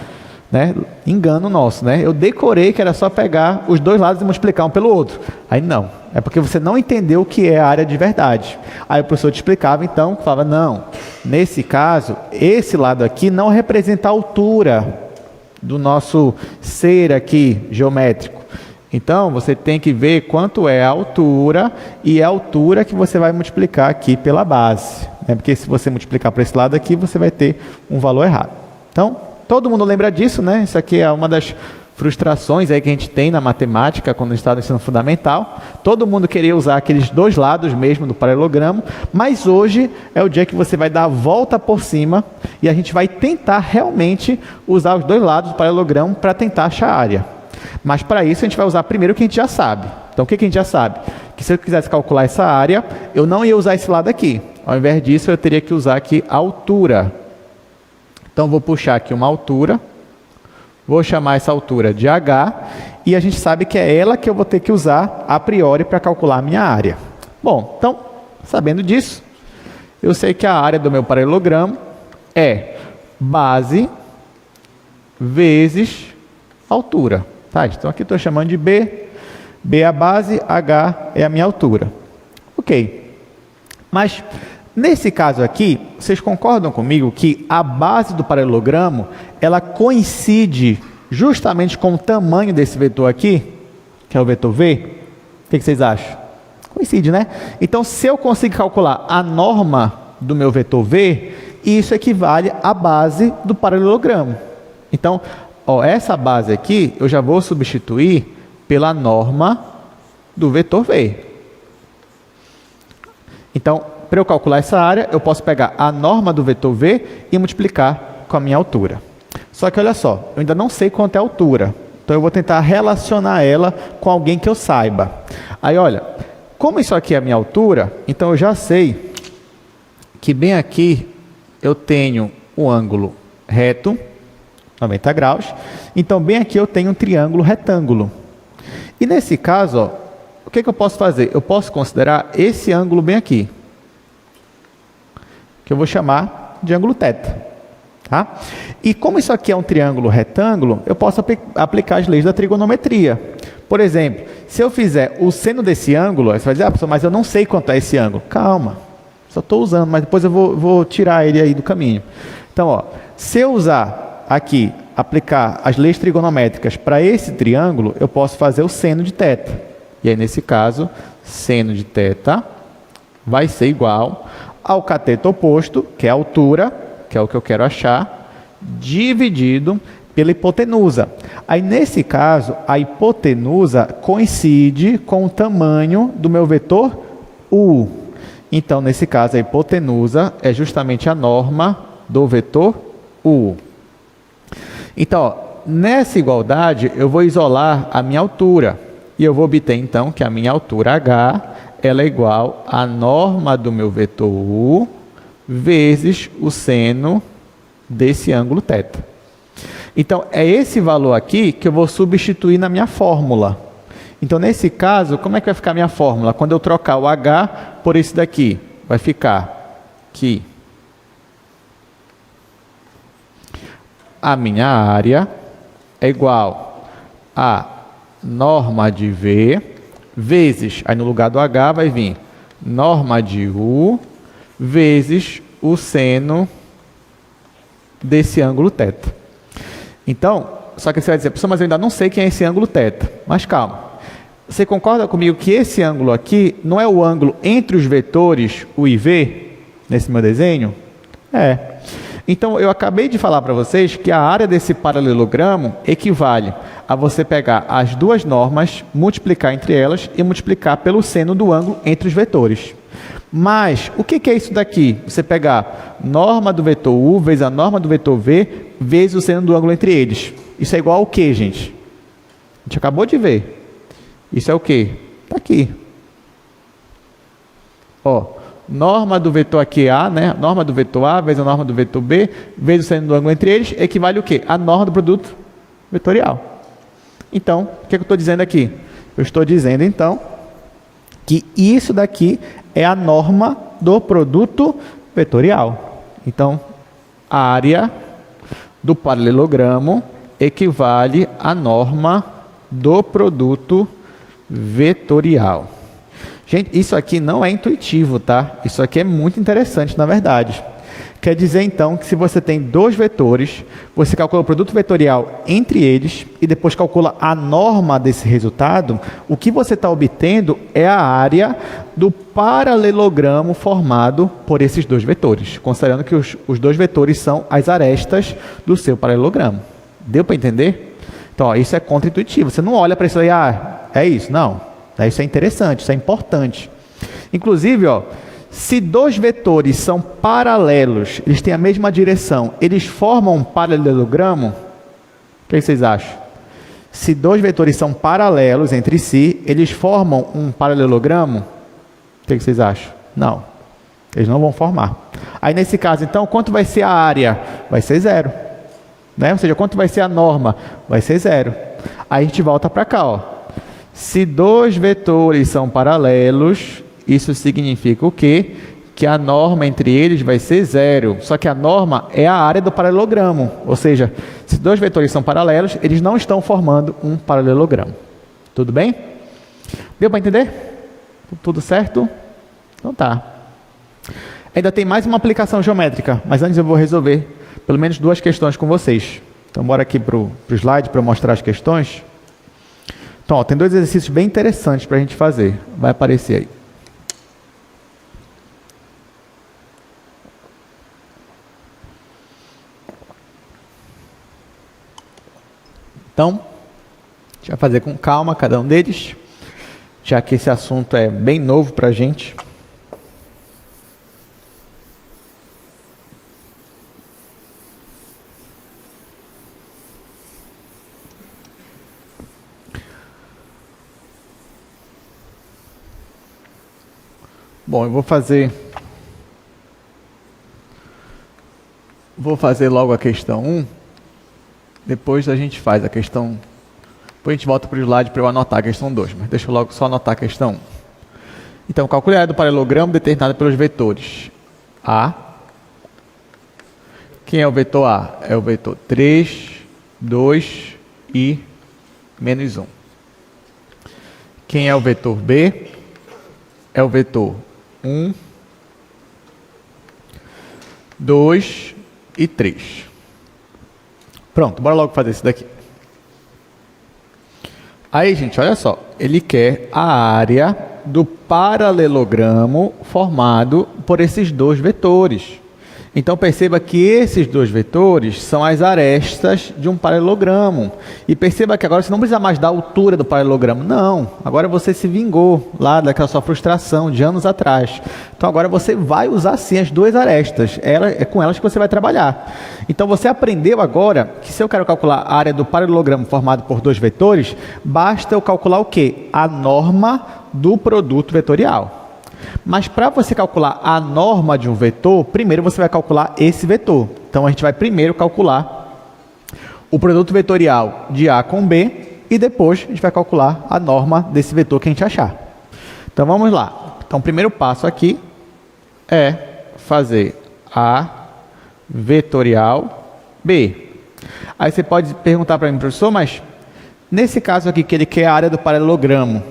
né? Engano nosso, né? Eu decorei que era só pegar os dois lados e multiplicar um pelo outro. Aí não, é porque você não entendeu o que é a área de verdade. Aí o professor te explicava, então, falava, não, nesse caso, esse lado aqui não representa a altura do nosso ser aqui, geométrico. Então, você tem que ver quanto é a altura, e é a altura que você vai multiplicar aqui pela base. Né? Porque se você multiplicar para esse lado aqui, você vai ter um valor errado. Então, todo mundo lembra disso, né? Isso aqui é uma das frustrações aí que a gente tem na matemática, quando está no ensino fundamental. Todo mundo queria usar aqueles dois lados mesmo do paralelogramo, mas hoje é o dia que você vai dar a volta por cima e a gente vai tentar realmente usar os dois lados do paralelogramo para tentar achar a área. Mas para isso a gente vai usar primeiro o que a gente já sabe. Então o que a gente já sabe? Que se eu quisesse calcular essa área, eu não ia usar esse lado aqui. Ao invés disso, eu teria que usar aqui a altura. Então vou puxar aqui uma altura, vou chamar essa altura de H, e a gente sabe que é ela que eu vou ter que usar a priori para calcular a minha área. Bom, então, sabendo disso, eu sei que a área do meu paralelogramo é base vezes altura. Tá? Então aqui estou chamando de B, B é a base, H é a minha altura. Ok. Mas, nesse caso aqui, vocês concordam comigo que a base do paralelogramo, ela coincide justamente com o tamanho desse vetor aqui, que é o vetor V? O que vocês acham? Coincide, né? Então, se eu conseguir calcular a norma do meu vetor V, isso equivale à base do paralelogramo. Então, essa base aqui, eu já vou substituir pela norma do vetor V. Então, para eu calcular essa área, eu posso pegar a norma do vetor V e multiplicar com a minha altura. Só que olha só, eu ainda não sei quanto é a altura. Então eu vou tentar relacionar ela com alguém que eu saiba. Aí olha, como isso aqui é a minha altura, então eu já sei que bem aqui eu tenho um ângulo reto, 90 graus. Então bem aqui eu tenho um triângulo retângulo. E nesse caso, o que eu posso fazer? Eu posso considerar esse ângulo bem aqui, que eu vou chamar de ângulo θ. Tá? E como isso aqui é um triângulo retângulo, eu posso aplicar as leis da trigonometria. Por exemplo, se eu fizer o seno desse ângulo, você vai dizer, professor, mas eu não sei quanto é esse ângulo. Calma, só estou usando, mas depois eu vou tirar ele aí do caminho. Então, se eu usar aqui, aplicar as leis trigonométricas para esse triângulo, eu posso fazer o seno de θ. E aí, nesse caso, seno de θ vai ser igual ao cateto oposto, que é a altura, que é o que eu quero achar, dividido pela hipotenusa. Aí, nesse caso, a hipotenusa coincide com o tamanho do meu vetor U. Então, nesse caso, a hipotenusa é justamente a norma do vetor U. Então, nessa igualdade, eu vou isolar a minha altura. E eu vou obter, então, que a minha altura H ela é igual à norma do meu vetor U vezes o seno desse ângulo θ. Então, é esse valor aqui que eu vou substituir na minha fórmula. Então, nesse caso, como é que vai ficar a minha fórmula? Quando eu trocar o H por esse daqui, vai ficar que a minha área é igual a norma de V vezes, aí no lugar do H vai vir norma de U vezes o seno desse ângulo θ. Então, só que você vai dizer, professor, mas eu ainda não sei quem é esse ângulo θ. Mas calma, você concorda comigo que esse ângulo aqui não é o ângulo entre os vetores U e V, nesse meu desenho? É. Então, eu acabei de falar para vocês que a área desse paralelogramo equivale a você pegar as duas normas, multiplicar entre elas e multiplicar pelo seno do ângulo entre os vetores. Mas, o que é isso daqui? Você pegar norma do vetor U vezes a norma do vetor V vezes o seno do ângulo entre eles. Isso é igual ao quê, gente? A gente acabou de ver. Isso é o quê? Está aqui. Ó, norma do vetor aqui A, né? Norma do vetor A vezes a norma do vetor B vezes o seno do ângulo entre eles equivale o quê? A norma do produto vetorial. Então, o que eu estou dizendo aqui? Eu estou dizendo, então, que isso daqui é a norma do produto vetorial. Então, a área do paralelogramo equivale à norma do produto vetorial. Gente, isso aqui não é intuitivo, tá? Isso aqui é muito interessante, na verdade. Quer dizer, então, que se você tem dois vetores, você calcula o produto vetorial entre eles e depois calcula a norma desse resultado, o que você está obtendo é a área do paralelogramo formado por esses dois vetores, considerando que os dois vetores são as arestas do seu paralelogramo. Deu para entender? Então, ó, isso é contra-intuitivo. Você não olha para isso aí, é isso. Não. Isso é interessante, isso é importante. Inclusive, ó, se dois vetores são paralelos, eles têm a mesma direção, eles formam um paralelogramo? O que vocês acham? Se dois vetores são paralelos entre si, eles formam um paralelogramo? O que vocês acham? Não. Eles não vão formar. Aí, nesse caso, então, quanto vai ser a área? Vai ser zero. Né? Ou seja, quanto vai ser a norma? Vai ser zero. Aí a gente volta para cá, ó. Se dois vetores são paralelos, isso significa o quê? Que a norma entre eles vai ser zero. Só que a norma é a área do paralelogramo. Ou seja, se dois vetores são paralelos, eles não estão formando um paralelogramo. Tudo bem? Deu para entender? Tudo certo? Então tá. Ainda tem mais uma aplicação geométrica, mas antes eu vou resolver pelo menos duas questões com vocês. Então bora aqui para o slide para mostrar as questões. Então, ó, tem dois exercícios bem interessantes para a gente fazer. Vai aparecer aí. Então, a gente vai fazer com calma cada um deles, já que esse assunto é bem novo para a gente. Bom, eu vou fazer logo a questão 1, depois a gente faz a questão, depois a gente volta para o slide para eu anotar a questão 2, mas deixa eu logo só anotar a questão 1. Então, calcule a área do paralelogramo determinada pelos vetores A. Quem é o vetor A? É o vetor 3, 2 e menos 1. Quem é o vetor B? É o vetor 1, 2 e 3. Pronto, bora logo fazer isso daqui. Aí, gente, olha só. Ele quer a área do paralelogramo formado por esses dois vetores. Então, perceba que esses dois vetores são as arestas de um paralelogramo. E perceba que agora você não precisa mais da altura do paralelogramo. Não, agora você se vingou lá daquela sua frustração de anos atrás. Então, agora você vai usar sim as duas arestas. É com elas que você vai trabalhar. Então, você aprendeu agora que se eu quero calcular a área do paralelogramo formado por dois vetores, basta eu calcular o quê? A norma do produto vetorial. Mas para você calcular a norma de um vetor, primeiro você vai calcular esse vetor. Então, a gente vai primeiro calcular o produto vetorial de A com B e depois a gente vai calcular a norma desse vetor que a gente achar. Então, vamos lá. Então, o primeiro passo aqui é fazer A vetorial B. Aí você pode perguntar para mim, professor, mas nesse caso aqui que ele quer a área do paralelogramo,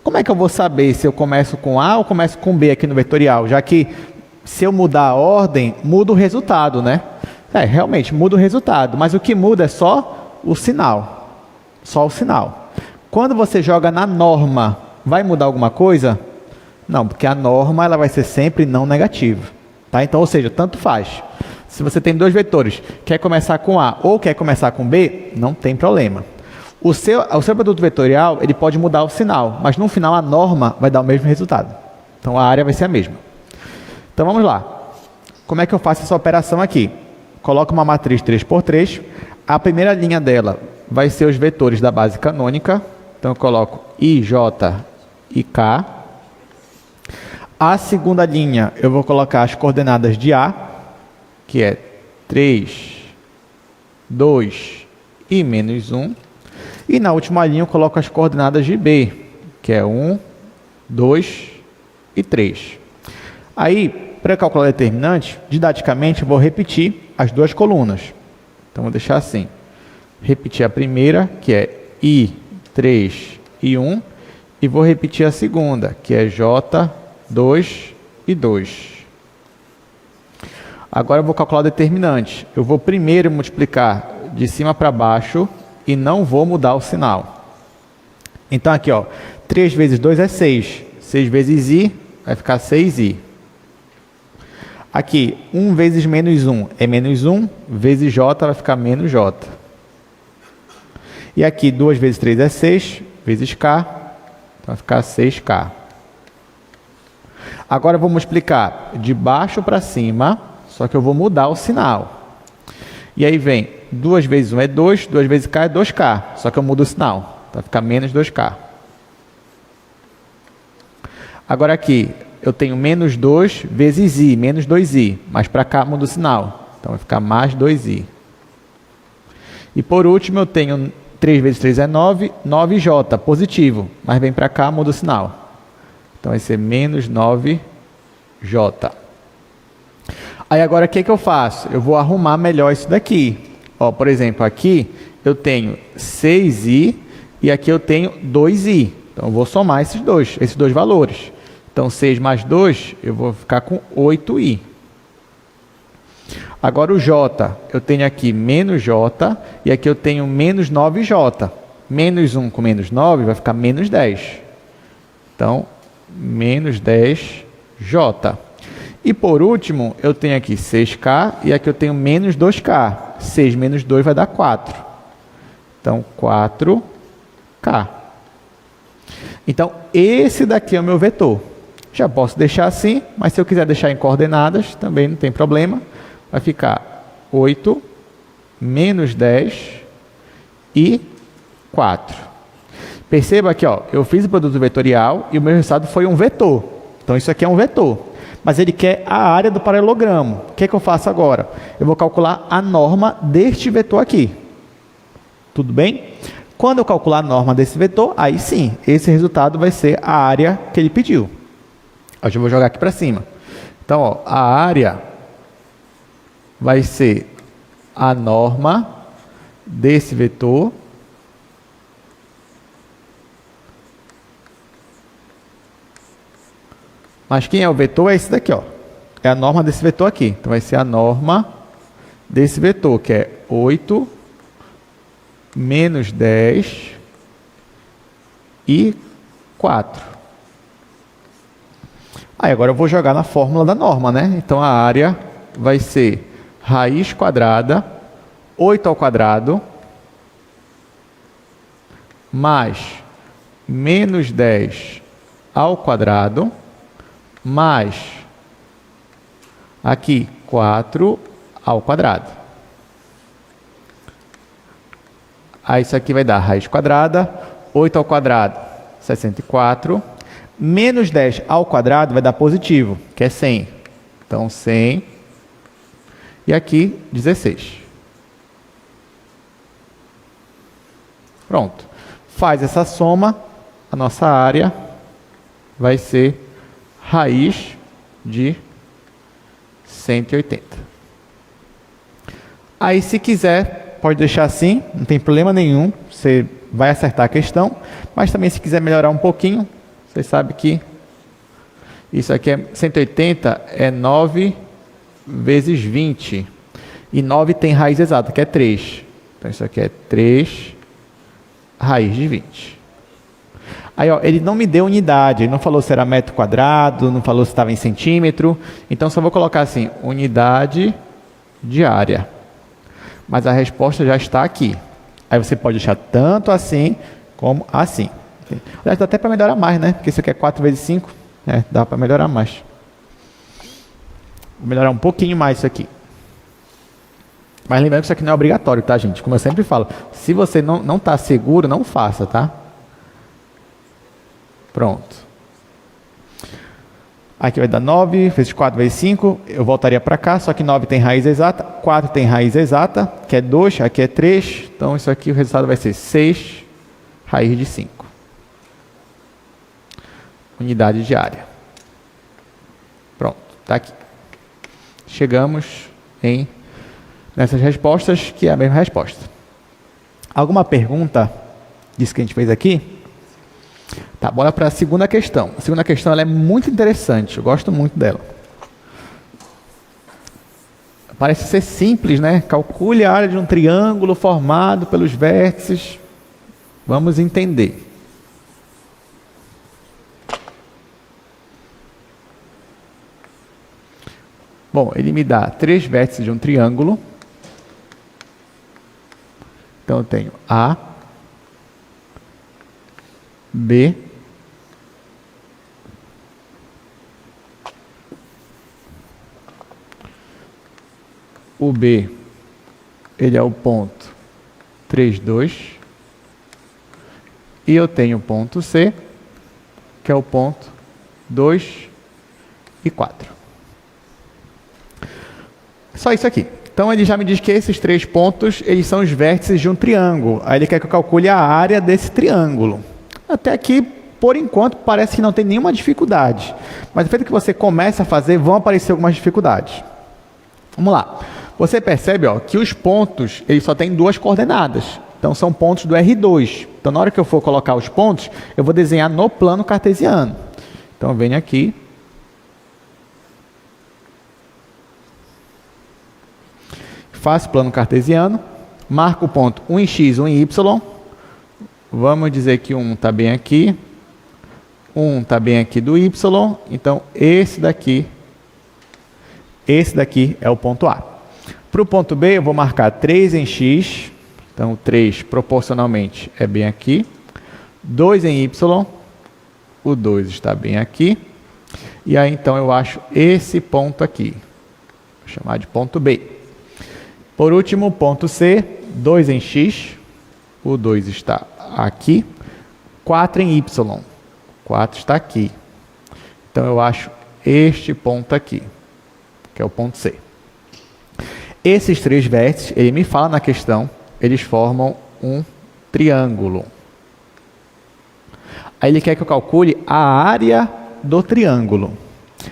como é que eu vou saber se eu começo com A ou começo com B aqui no vetorial? Já que se eu mudar a ordem, muda o resultado, né? Realmente muda o resultado, mas o que muda é só o sinal. Só o sinal. Quando você joga na norma, vai mudar alguma coisa? Não, porque a norma ela vai ser sempre não negativa. Tá? Então, ou seja, tanto faz. Se você tem dois vetores, quer começar com A ou quer começar com B, não tem problema. O seu produto vetorial ele pode mudar o sinal, mas no final a norma vai dar o mesmo resultado. Então a área vai ser a mesma. Então vamos lá. Como é que eu faço essa operação aqui? Coloco uma matriz 3×3. A primeira linha dela vai ser os vetores da base canônica. Então eu coloco I, J e K. A segunda linha eu vou colocar as coordenadas de A, que é 3, 2 e menos 1. E na última linha eu coloco as coordenadas de B, que é 1, 2 e 3. Aí, para calcular o determinante, didaticamente eu vou repetir as duas colunas. Então vou deixar assim. Repetir a primeira, que é I, 3 e 1. E vou repetir a segunda, que é J, 2 e 2. Agora eu vou calcular o determinante. Eu vou primeiro multiplicar de cima para baixo e não vou mudar o sinal. Então aqui, ó, 3 vezes 2 é 6. 6 vezes I vai ficar 6I. Aqui, 1 vezes menos 1 é menos 1, vezes J vai ficar menos J. E aqui, 2 vezes 3 é 6, vezes K, vai ficar 6K. Agora eu vou multiplicar de baixo para cima, só que eu vou mudar o sinal. E aí vem 2 vezes 1 é 2, 2 vezes K é 2K, só que eu mudo o sinal, vai ficar menos 2K. Agora aqui, eu tenho menos 2 vezes I, menos 2I, mas para cá muda o sinal, então vai ficar mais 2I. E por último eu tenho 3 vezes 3 é 9, 9J, positivo, mas vem para cá, muda o sinal. Então vai ser menos 9J. Aí agora o que eu faço? Eu vou arrumar melhor isso daqui. Ó, por exemplo, aqui eu tenho 6I e aqui eu tenho 2I. Então eu vou somar esses dois valores. Então 6 mais 2 eu vou ficar com 8I. Agora o J, eu tenho aqui menos J e aqui eu tenho menos 9J. Menos 1 com menos 9 vai ficar menos 10. Então, menos 10J. E por último, eu tenho aqui 6K e aqui eu tenho menos 2K. 6 menos 2 vai dar 4. Então, 4K. Então, esse daqui é o meu vetor. Já posso deixar assim, mas se eu quiser deixar em coordenadas, também não tem problema. Vai ficar 8 menos 10 e 4. Perceba aqui, ó, eu fiz o produto vetorial e o meu resultado foi um vetor. Então, isso aqui é um vetor. Mas ele quer a área do paralelogramo. O que é que eu faço agora? Eu vou calcular a norma deste vetor aqui. Tudo bem? Quando eu calcular a norma desse vetor, aí sim, esse resultado vai ser a área que ele pediu. Eu já vou jogar aqui para cima. Então, ó, a área vai ser a norma desse vetor mas quem é o vetor é esse daqui, ó. É a norma desse vetor aqui. Então vai ser a norma desse vetor, que é 8 menos 10 e 4. Aí agora eu vou jogar na fórmula da norma, né? Então a área vai ser raiz quadrada, 8 ao quadrado, mais menos 10 ao quadrado, mais aqui 4 ao quadrado. Aí isso aqui vai dar raiz quadrada, 8 ao quadrado, 64, menos 10 ao quadrado vai dar positivo, que é 100. Então 100 e aqui 16. Pronto. Faz essa soma, a nossa área vai ser raiz de 180. Aí, se quiser, pode deixar assim, não tem problema nenhum, você vai acertar a questão, mas também se quiser melhorar um pouquinho, você sabe que isso aqui é 180, é 9 vezes 20, e 9 tem raiz exata, que é 3. Então, isso aqui é 3 raiz de 20. Aí, ó, ele não me deu unidade, ele não falou se era metro quadrado, não falou se estava em centímetro. Então, só vou colocar assim, unidade de área. Mas a resposta já está aqui. Aí você pode deixar tanto assim, como assim. Aliás, dá até para melhorar mais, né? Porque isso aqui é 4 vezes 5, Dá para melhorar mais. Vou melhorar um pouquinho mais isso aqui. Mas lembrando que isso aqui não é obrigatório, tá, gente? Como eu sempre falo, se você não está seguro, não faça, tá? Pronto. Aqui vai dar 9 vezes 4 vezes 5. Eu voltaria para cá, só que 9 tem raiz exata, 4 tem raiz exata, que é 2, aqui é 3. Então, isso aqui, o resultado vai ser 6 raiz de 5. Unidade de área. Pronto, está aqui. Chegamos nessas respostas, que é a mesma resposta. Alguma pergunta disso que a gente fez aqui? Tá, bora para a segunda questão. A segunda questão ela é muito interessante, eu gosto muito dela. Parece ser simples, né? Calcule a área de um triângulo formado pelos vértices. Vamos entender. Bom, ele me dá 3 vértices de um triângulo. Então, eu tenho A, B, o B, ele é o ponto 3, 2, e eu tenho o ponto C, que é o ponto 2 e 4. Só isso aqui. Então, ele já me diz que esses 3 pontos, eles são os vértices de um triângulo. Aí ele quer que eu calcule a área desse triângulo. Até aqui, por enquanto, parece que não tem nenhuma dificuldade. Mas, no feito que você começa a fazer, vão aparecer algumas dificuldades. Vamos lá. Você percebe que os pontos, eles só têm 2 coordenadas. Então, são pontos do R2. Então, na hora que eu for colocar os pontos, eu vou desenhar no plano cartesiano. Então, eu venho aqui. Faço plano cartesiano. Marco o ponto 1 em x, 1 em y. Vamos dizer que 1 está bem aqui. 1 está bem aqui do y. Então, esse daqui é o ponto A. Para o ponto B, eu vou marcar 3 em x. Então, 3 proporcionalmente é bem aqui. 2 em y. O 2 está bem aqui. E aí, então, eu acho esse ponto aqui. Vou chamar de ponto B. Por último, ponto C, 2 em x. O 2 está aqui. 4 em y. 4 está aqui. Então, eu acho este ponto aqui, que é o ponto C. Esses 3 vértices, ele me fala na questão, eles formam um triângulo. Aí ele quer que eu calcule a área do triângulo.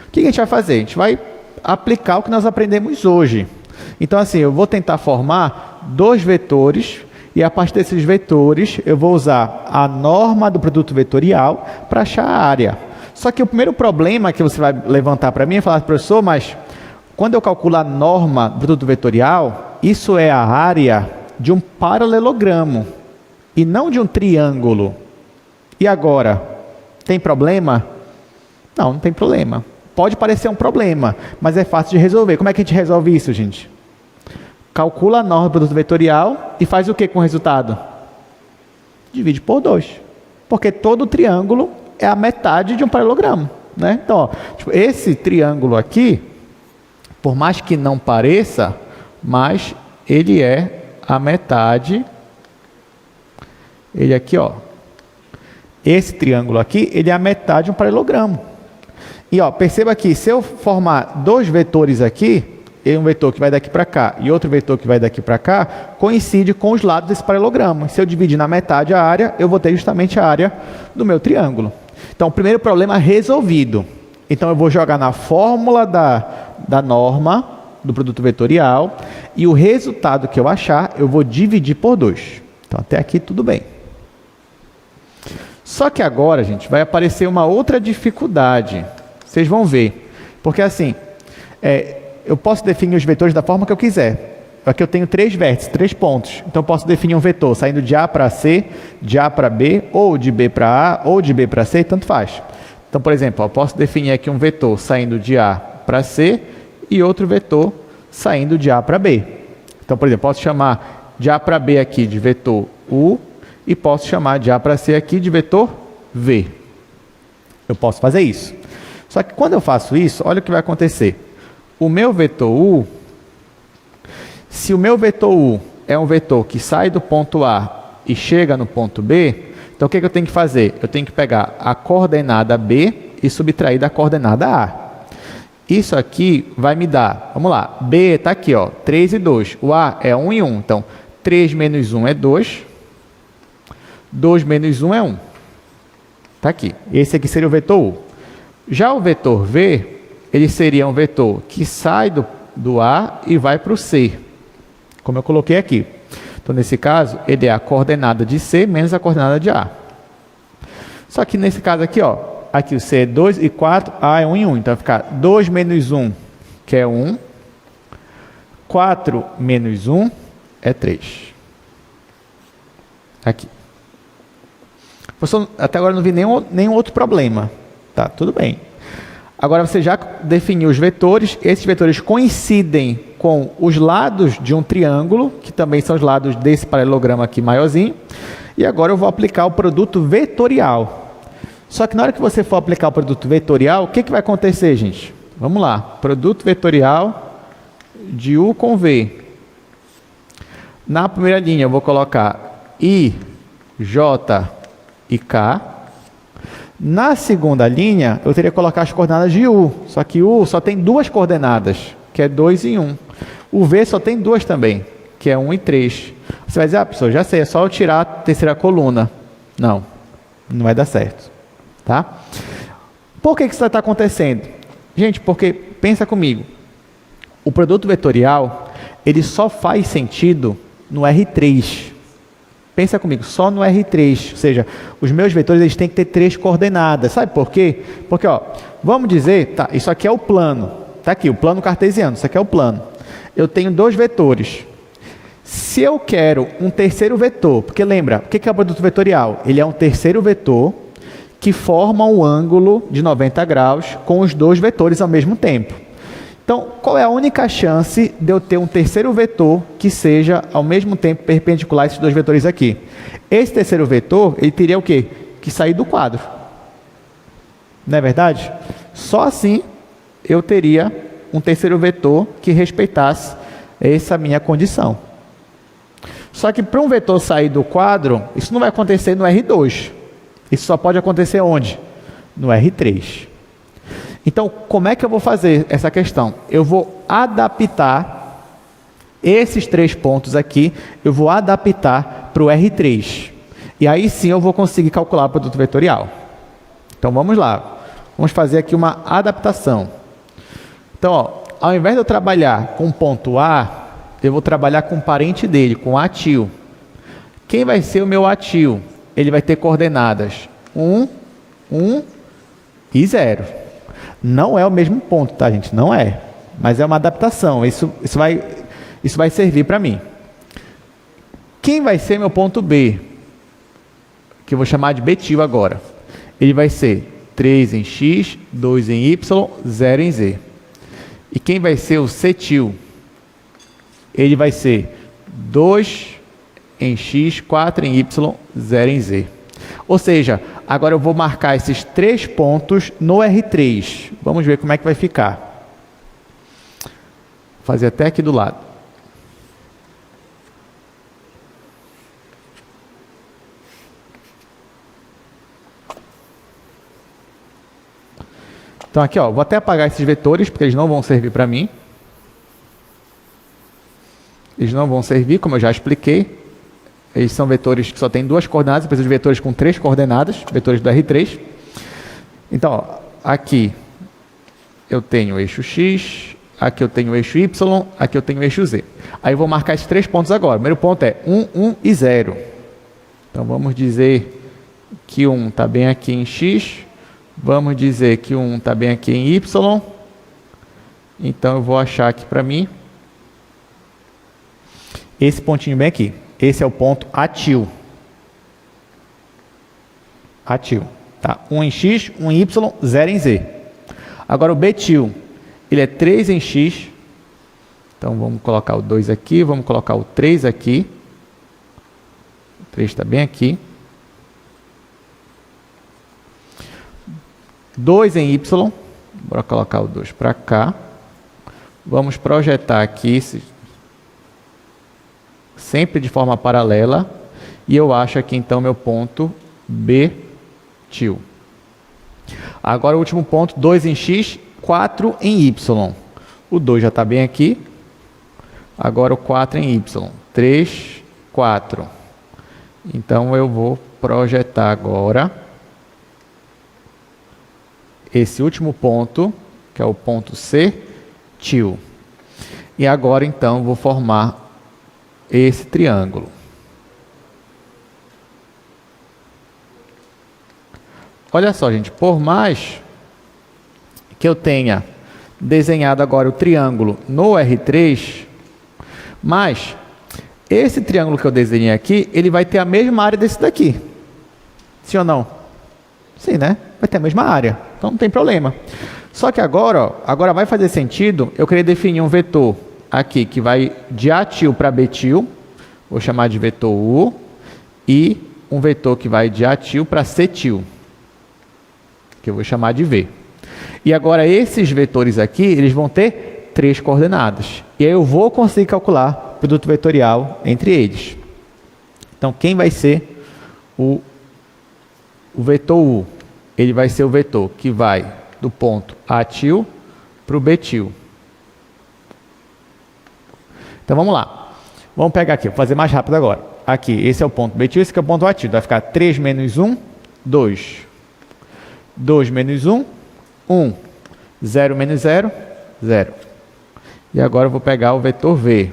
O que a gente vai fazer? A gente vai aplicar o que nós aprendemos hoje. Então, assim, eu vou tentar formar 2 vetores, e a partir desses vetores, eu vou usar a norma do produto vetorial para achar a área. Só que o primeiro problema que você vai levantar para mim é falar, professor, mas quando eu calculo a norma do produto vetorial, isso é a área de um paralelogramo e não de um triângulo. E agora, tem problema? Não, não tem problema. Pode parecer um problema, mas é fácil de resolver. Como é que a gente resolve isso, gente? Calcula a norma do produto vetorial e faz o que com o resultado? Divide por 2. Porque todo triângulo é a metade de um paralelogramo, né? Então, esse triângulo aqui, por mais que não pareça, mas ele é a metade. Ele aqui, esse triângulo aqui, ele é a metade de um paralelogramo. E perceba que se eu formar 2 vetores aqui, um vetor que vai daqui para cá e outro vetor que vai daqui para cá, coincide com os lados desse paralelogramo. Se eu dividir na metade a área, eu vou ter justamente a área do meu triângulo. Então, o primeiro problema resolvido. Então, eu vou jogar na fórmula da norma do produto vetorial e o resultado que eu achar, eu vou dividir por 2. Então, até aqui tudo bem. Só que agora, gente, vai aparecer uma outra dificuldade. Vocês vão ver. Porque assim, eu posso definir os vetores da forma que eu quiser. Aqui eu tenho 3 vértices, 3 pontos. Então, eu posso definir um vetor saindo de A para C, de A para B, ou de B para A, ou de B para C, tanto faz. Então, por exemplo, eu posso definir aqui um vetor saindo de A para C e outro vetor saindo de A para B. Então, por exemplo, posso chamar de A para B aqui de vetor U e posso chamar de A para C aqui de vetor V. Eu posso fazer isso. Só que quando eu faço isso, olha o que vai acontecer. O meu vetor U, se o meu vetor U é um vetor que sai do ponto A e chega no ponto B, então o que eu tenho que fazer? Eu tenho que pegar a coordenada B e subtrair da coordenada A. Isso aqui vai me dar, vamos lá, B está aqui, ó, 3 e 2. O A é 1 e 1. Então, 3 menos 1 é 2. 2 menos 1 é 1. Está aqui. Esse aqui seria o vetor U. Já o vetor V, ele seria um vetor que sai do A e vai para o C, como eu coloquei aqui. Então, nesse caso, ele é a coordenada de C menos a coordenada de A. Só que nesse caso aqui, ó, aqui o C é 2 e 4, A é 1 e 1. Então, vai ficar 2 menos 1, que é 1. 4 menos 1 é 3. Aqui. Professor, até agora não vi nenhum outro problema. Tá, tudo bem. Agora você já definiu os vetores. Esses vetores coincidem com os lados de um triângulo, que também são os lados desse paralelograma aqui maiorzinho. E agora eu vou aplicar o produto vetorial. Só que na hora que você for aplicar o produto vetorial, o que vai acontecer, gente? Vamos lá. Produto vetorial de U com V. Na primeira linha eu vou colocar I, J e K. Na segunda linha, eu teria que colocar as coordenadas de U. Só que U só tem duas coordenadas, que é 2 e 1. O V só tem duas também, que é 1 e 3. Você vai dizer, professor, já sei, é só eu tirar a terceira coluna. Não, não vai dar certo. Tá? Por que isso está acontecendo? Gente, porque, pensa comigo, o produto vetorial, ele só faz sentido no R3. Pensa comigo, só no R3, ou seja, os meus vetores eles têm que ter 3 coordenadas. Sabe por quê? Porque, ó, vamos dizer, tá, isso aqui é o plano. Tá aqui, o plano cartesiano, isso aqui é o plano. Eu tenho 2 vetores. Se eu quero um terceiro vetor, porque lembra, o que é o produto vetorial? Ele é um terceiro vetor que forma um ângulo de 90 graus com os 2 vetores ao mesmo tempo. Então, qual é a única chance de eu ter um terceiro vetor que seja, ao mesmo tempo, perpendicular a esses 2 vetores aqui? Esse terceiro vetor, ele teria o quê? Que sair do quadro. Não é verdade? Só assim eu teria um terceiro vetor que respeitasse essa minha condição. Só que para um vetor sair do quadro, isso não vai acontecer no R2. Isso só pode acontecer onde? No R3. Então, como é que eu vou fazer essa questão? Eu vou adaptar esses 3 pontos aqui, eu vou adaptar para o R3. E aí sim eu vou conseguir calcular o produto vetorial. Então, vamos lá. Vamos fazer aqui uma adaptação. Então, ó, ao invés de eu trabalhar com o ponto A, eu vou trabalhar com o parente dele, com ATIL. Quem vai ser o meu ATIL? Ele vai ter coordenadas 1, 1 e 0. Não é o mesmo ponto, tá, gente? Não é. Mas é uma adaptação. Isso vai servir para mim. Quem vai ser meu ponto B? Que eu vou chamar de Betil agora. Ele vai ser 3 em X, 2 em Y, 0 em Z. E quem vai ser o Cetil? Ele vai ser 2 em X, 4 em Y, 0 em Z. Ou seja, agora eu vou marcar esses 3 pontos no R3. Vamos ver como é que vai ficar. Vou fazer até aqui do lado. Então aqui, ó, vou até apagar esses vetores, porque eles não vão servir para mim. Eles não vão servir, como eu já expliquei. Eles são vetores que só têm 2 coordenadas, eu preciso de vetores com 3 coordenadas, vetores do R3. Então, ó, aqui eu tenho o eixo X, aqui eu tenho o eixo Y, aqui eu tenho o eixo Z. Aí eu vou marcar esses 3 pontos agora. O primeiro ponto é 1, 1 e 0. Então, vamos dizer que 1 está bem aqui em X, vamos dizer que 1 está bem aqui em Y. Então, eu vou achar aqui para mim esse pontinho bem aqui. Esse é o ponto ATIL. ATIL. Tá? 1 em X, 1 em Y, 0 em Z. Agora o Betil, ele é 3 em X. Então vamos colocar o 2 aqui, vamos colocar o 3 aqui. O 3 está bem aqui. 2 em Y, Bora colocar o 2 para cá. Vamos projetar aqui, sempre de forma paralela. E eu acho aqui, então, meu ponto B til. Agora, o último ponto, 2 em X, 4 em Y. O 2 já está bem aqui. Agora, o 4 em Y. 3, 4. Então, eu vou projetar agora esse último ponto, que é o ponto C til. E agora, então, vou formar esse triângulo. Olha só, gente, por mais que eu tenha desenhado agora o triângulo no R3, mas esse triângulo que eu desenhei aqui, ele vai ter a mesma área desse daqui. Sim ou não? Sim, né? Vai ter a mesma área, então não tem problema. Só que agora, ó, agora vai fazer sentido eu querer definir um vetor aqui que vai de A til para B til, vou chamar de vetor U, e um vetor que vai de A til para C til, que eu vou chamar de V. E agora esses vetores aqui, eles vão ter 3 coordenadas. E aí eu vou conseguir calcular o produto vetorial entre eles. Então, quem vai ser o vetor U? Ele vai ser o vetor que vai do ponto A til para o B til. Então, vamos lá. Vamos pegar aqui, vou fazer mais rápido agora. Aqui, esse é o ponto B til, esse aqui é o ponto A til. Vai ficar 3 menos 1, 2. 2 menos 1, 1. 0 menos 0, 0. E agora eu vou pegar o vetor V,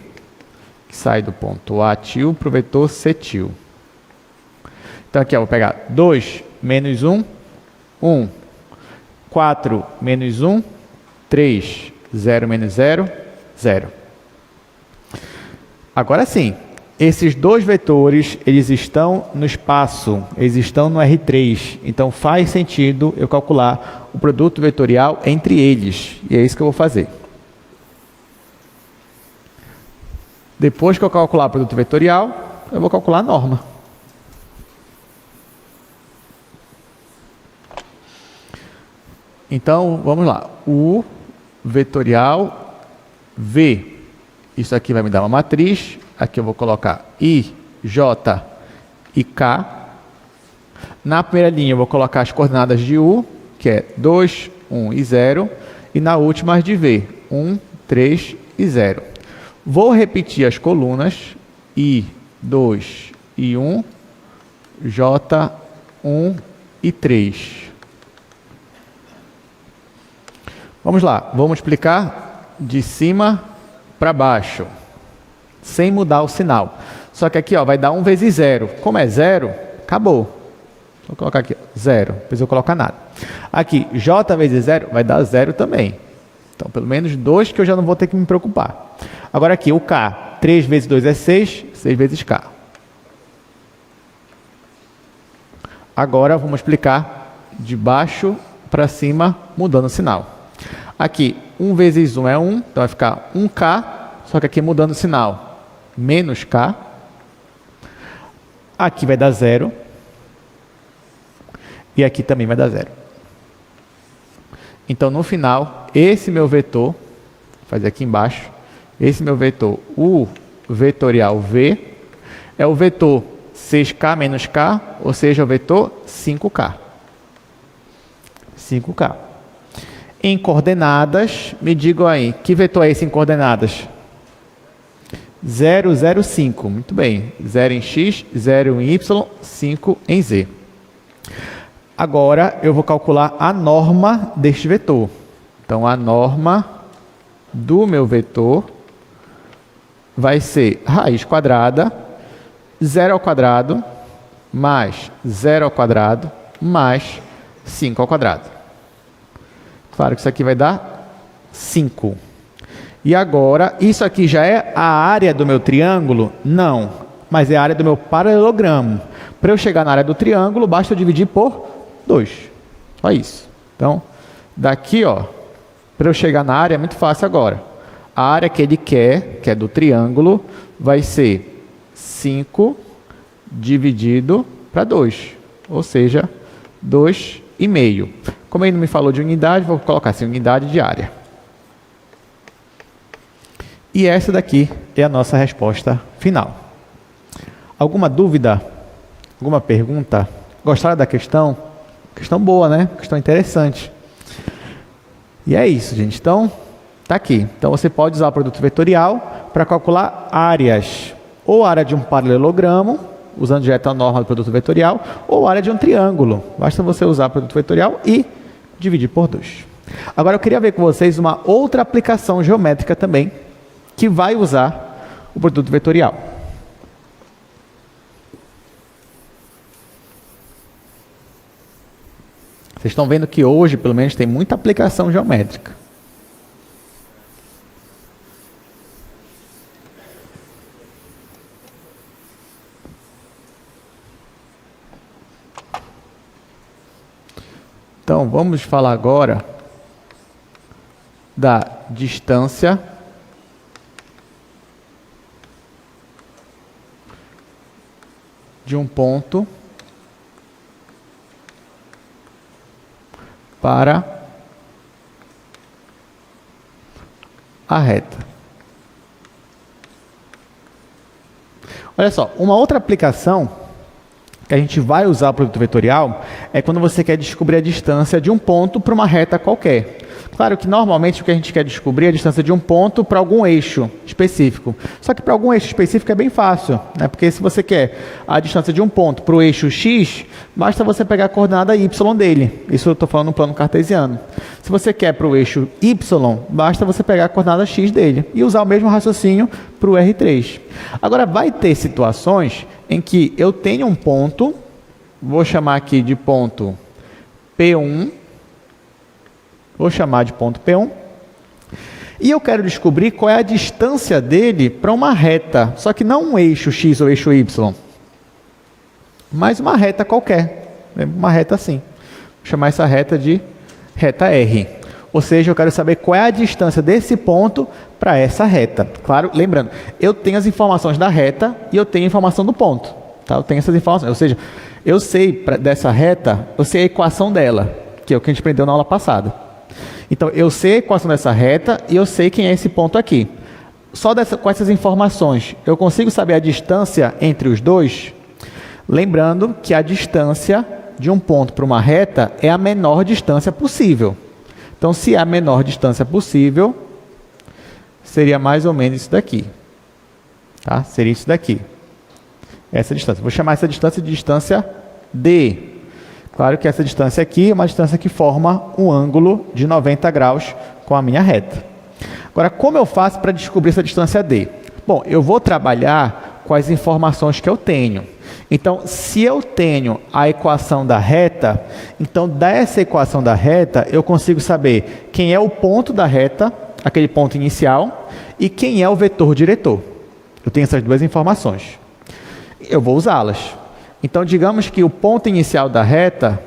que sai do ponto A til para o vetor C til. Então aqui eu vou pegar 2 menos 1, 1. 4 menos 1, 3. 0 menos 0, 0. Agora sim, esses dois vetores, eles estão no espaço, eles estão no R3. Então faz sentido eu calcular o produto vetorial entre eles. E é isso que eu vou fazer. Depois que eu calcular o produto vetorial, eu vou calcular a norma. Então, vamos lá. O vetorial V. Isso aqui vai me dar uma matriz. Aqui eu vou colocar I, J e K. Na primeira linha eu vou colocar as coordenadas de U, que é 2, 1 e 0. E na última as de V, 1, 3 e 0. Vou repetir as colunas I, 2 e 1, J, 1 e 3. Vamos lá, vou multiplicar de cima para baixo, sem mudar o sinal. Só que aqui ó, vai dar 1 vezes 0. Como é 0, acabou. Vou colocar aqui 0, não precisa colocar nada. Aqui, J vezes 0 vai dar 0 também. Então, pelo menos 2 que eu já não vou ter que me preocupar. Agora aqui, o K, 3 vezes 2 é 6, 6 vezes K. Agora, vamos multiplicar de baixo para cima, mudando o sinal. Aqui, 1 vezes 1 é 1, então vai ficar 1K, só que aqui mudando o sinal, menos K. Aqui vai dar 0. E aqui também vai dar 0. Então, no final, esse meu vetor, vou fazer aqui embaixo, esse meu vetor, o vetorial V, é o vetor 6K menos K, ou seja, o vetor 5K. 5K. Em coordenadas, me digam aí, que vetor é esse em coordenadas? 0, 0, 5. Muito bem. 0 em X, 0 em Y, 5 em Z. Agora, eu vou calcular a norma deste vetor. Então, a norma do meu vetor vai ser raiz quadrada, 0 ao quadrado, mais 0 ao quadrado, mais 5 ao quadrado. Claro que isso aqui vai dar 5. E agora, isso aqui já é a área do meu triângulo? Não, mas é a área do meu paralelogramo. Para eu chegar na área do triângulo, basta eu dividir por 2. Só isso. Então, daqui, ó, para eu chegar na área, é muito fácil agora. A área que ele quer, que é do triângulo, vai ser 5 dividido para 2. Ou seja, 2,5. Como ele não me falou de unidade, vou colocar assim, unidade de área. E essa daqui é a nossa resposta final. Alguma dúvida? Alguma pergunta? Gostaram da questão? Questão boa, né? Questão interessante. E é isso, gente. Então, tá aqui. Então, você pode usar o produto vetorial para calcular áreas. Ou área de um paralelogramo, usando direto a norma do produto vetorial, ou área de um triângulo. Basta você usar o produto vetorial e dividir por 2. Agora, eu queria ver com vocês uma outra aplicação geométrica também, que vai usar o produto vetorial. Vocês estão vendo que hoje, pelo menos, tem muita aplicação geométrica. Então, vamos falar agora da distância de um ponto para a reta. Olha só, uma outra aplicação que a gente vai usar o produto vetorial é quando você quer descobrir a distância de um ponto para uma reta qualquer. Claro que normalmente o que a gente quer descobrir é a distância de um ponto para algum eixo específico. Só que para algum eixo específico é bem fácil, né? Porque se você quer a distância de um ponto para o eixo x, basta você pegar a coordenada y dele. Isso eu estou falando no plano cartesiano. Se você quer para o eixo y, basta você pegar a coordenada x dele e usar o mesmo raciocínio para o R3. Agora, vai ter situações em que eu tenho um ponto, vou chamar aqui de ponto P1, vou chamar de ponto P1, e eu quero descobrir qual é a distância dele para uma reta, só que não um eixo x ou eixo y, mas uma reta qualquer, uma reta assim. Vou chamar essa reta de reta R. Ou seja, eu quero saber qual é a distância desse ponto para essa reta. Claro, lembrando, eu tenho as informações da reta e eu tenho a informação do ponto. Tá? Eu tenho essas informações. Ou seja, eu sei dessa reta, eu sei a equação dela, que é o que a gente aprendeu na aula passada. Então, eu sei a equação dessa reta e eu sei quem é esse ponto aqui. Só com essas informações, eu consigo saber a distância entre os dois? Lembrando que a distância de um ponto para uma reta é a menor distância possível. Então, se é a menor distância possível, seria mais ou menos isso daqui. Tá? Seria isso daqui. Essa distância. Vou chamar essa distância de distância D. Claro que essa distância aqui é uma distância que forma um ângulo de 90 graus com a minha reta. Agora, como eu faço para descobrir essa distância D? Bom, eu vou trabalhar com as informações que eu tenho. Então, se eu tenho a equação da reta, então dessa equação da reta, eu consigo saber quem é o ponto da reta, aquele ponto inicial, e quem é o vetor diretor. Eu tenho essas duas informações. Eu vou usá-las. Então, digamos que o ponto inicial da reta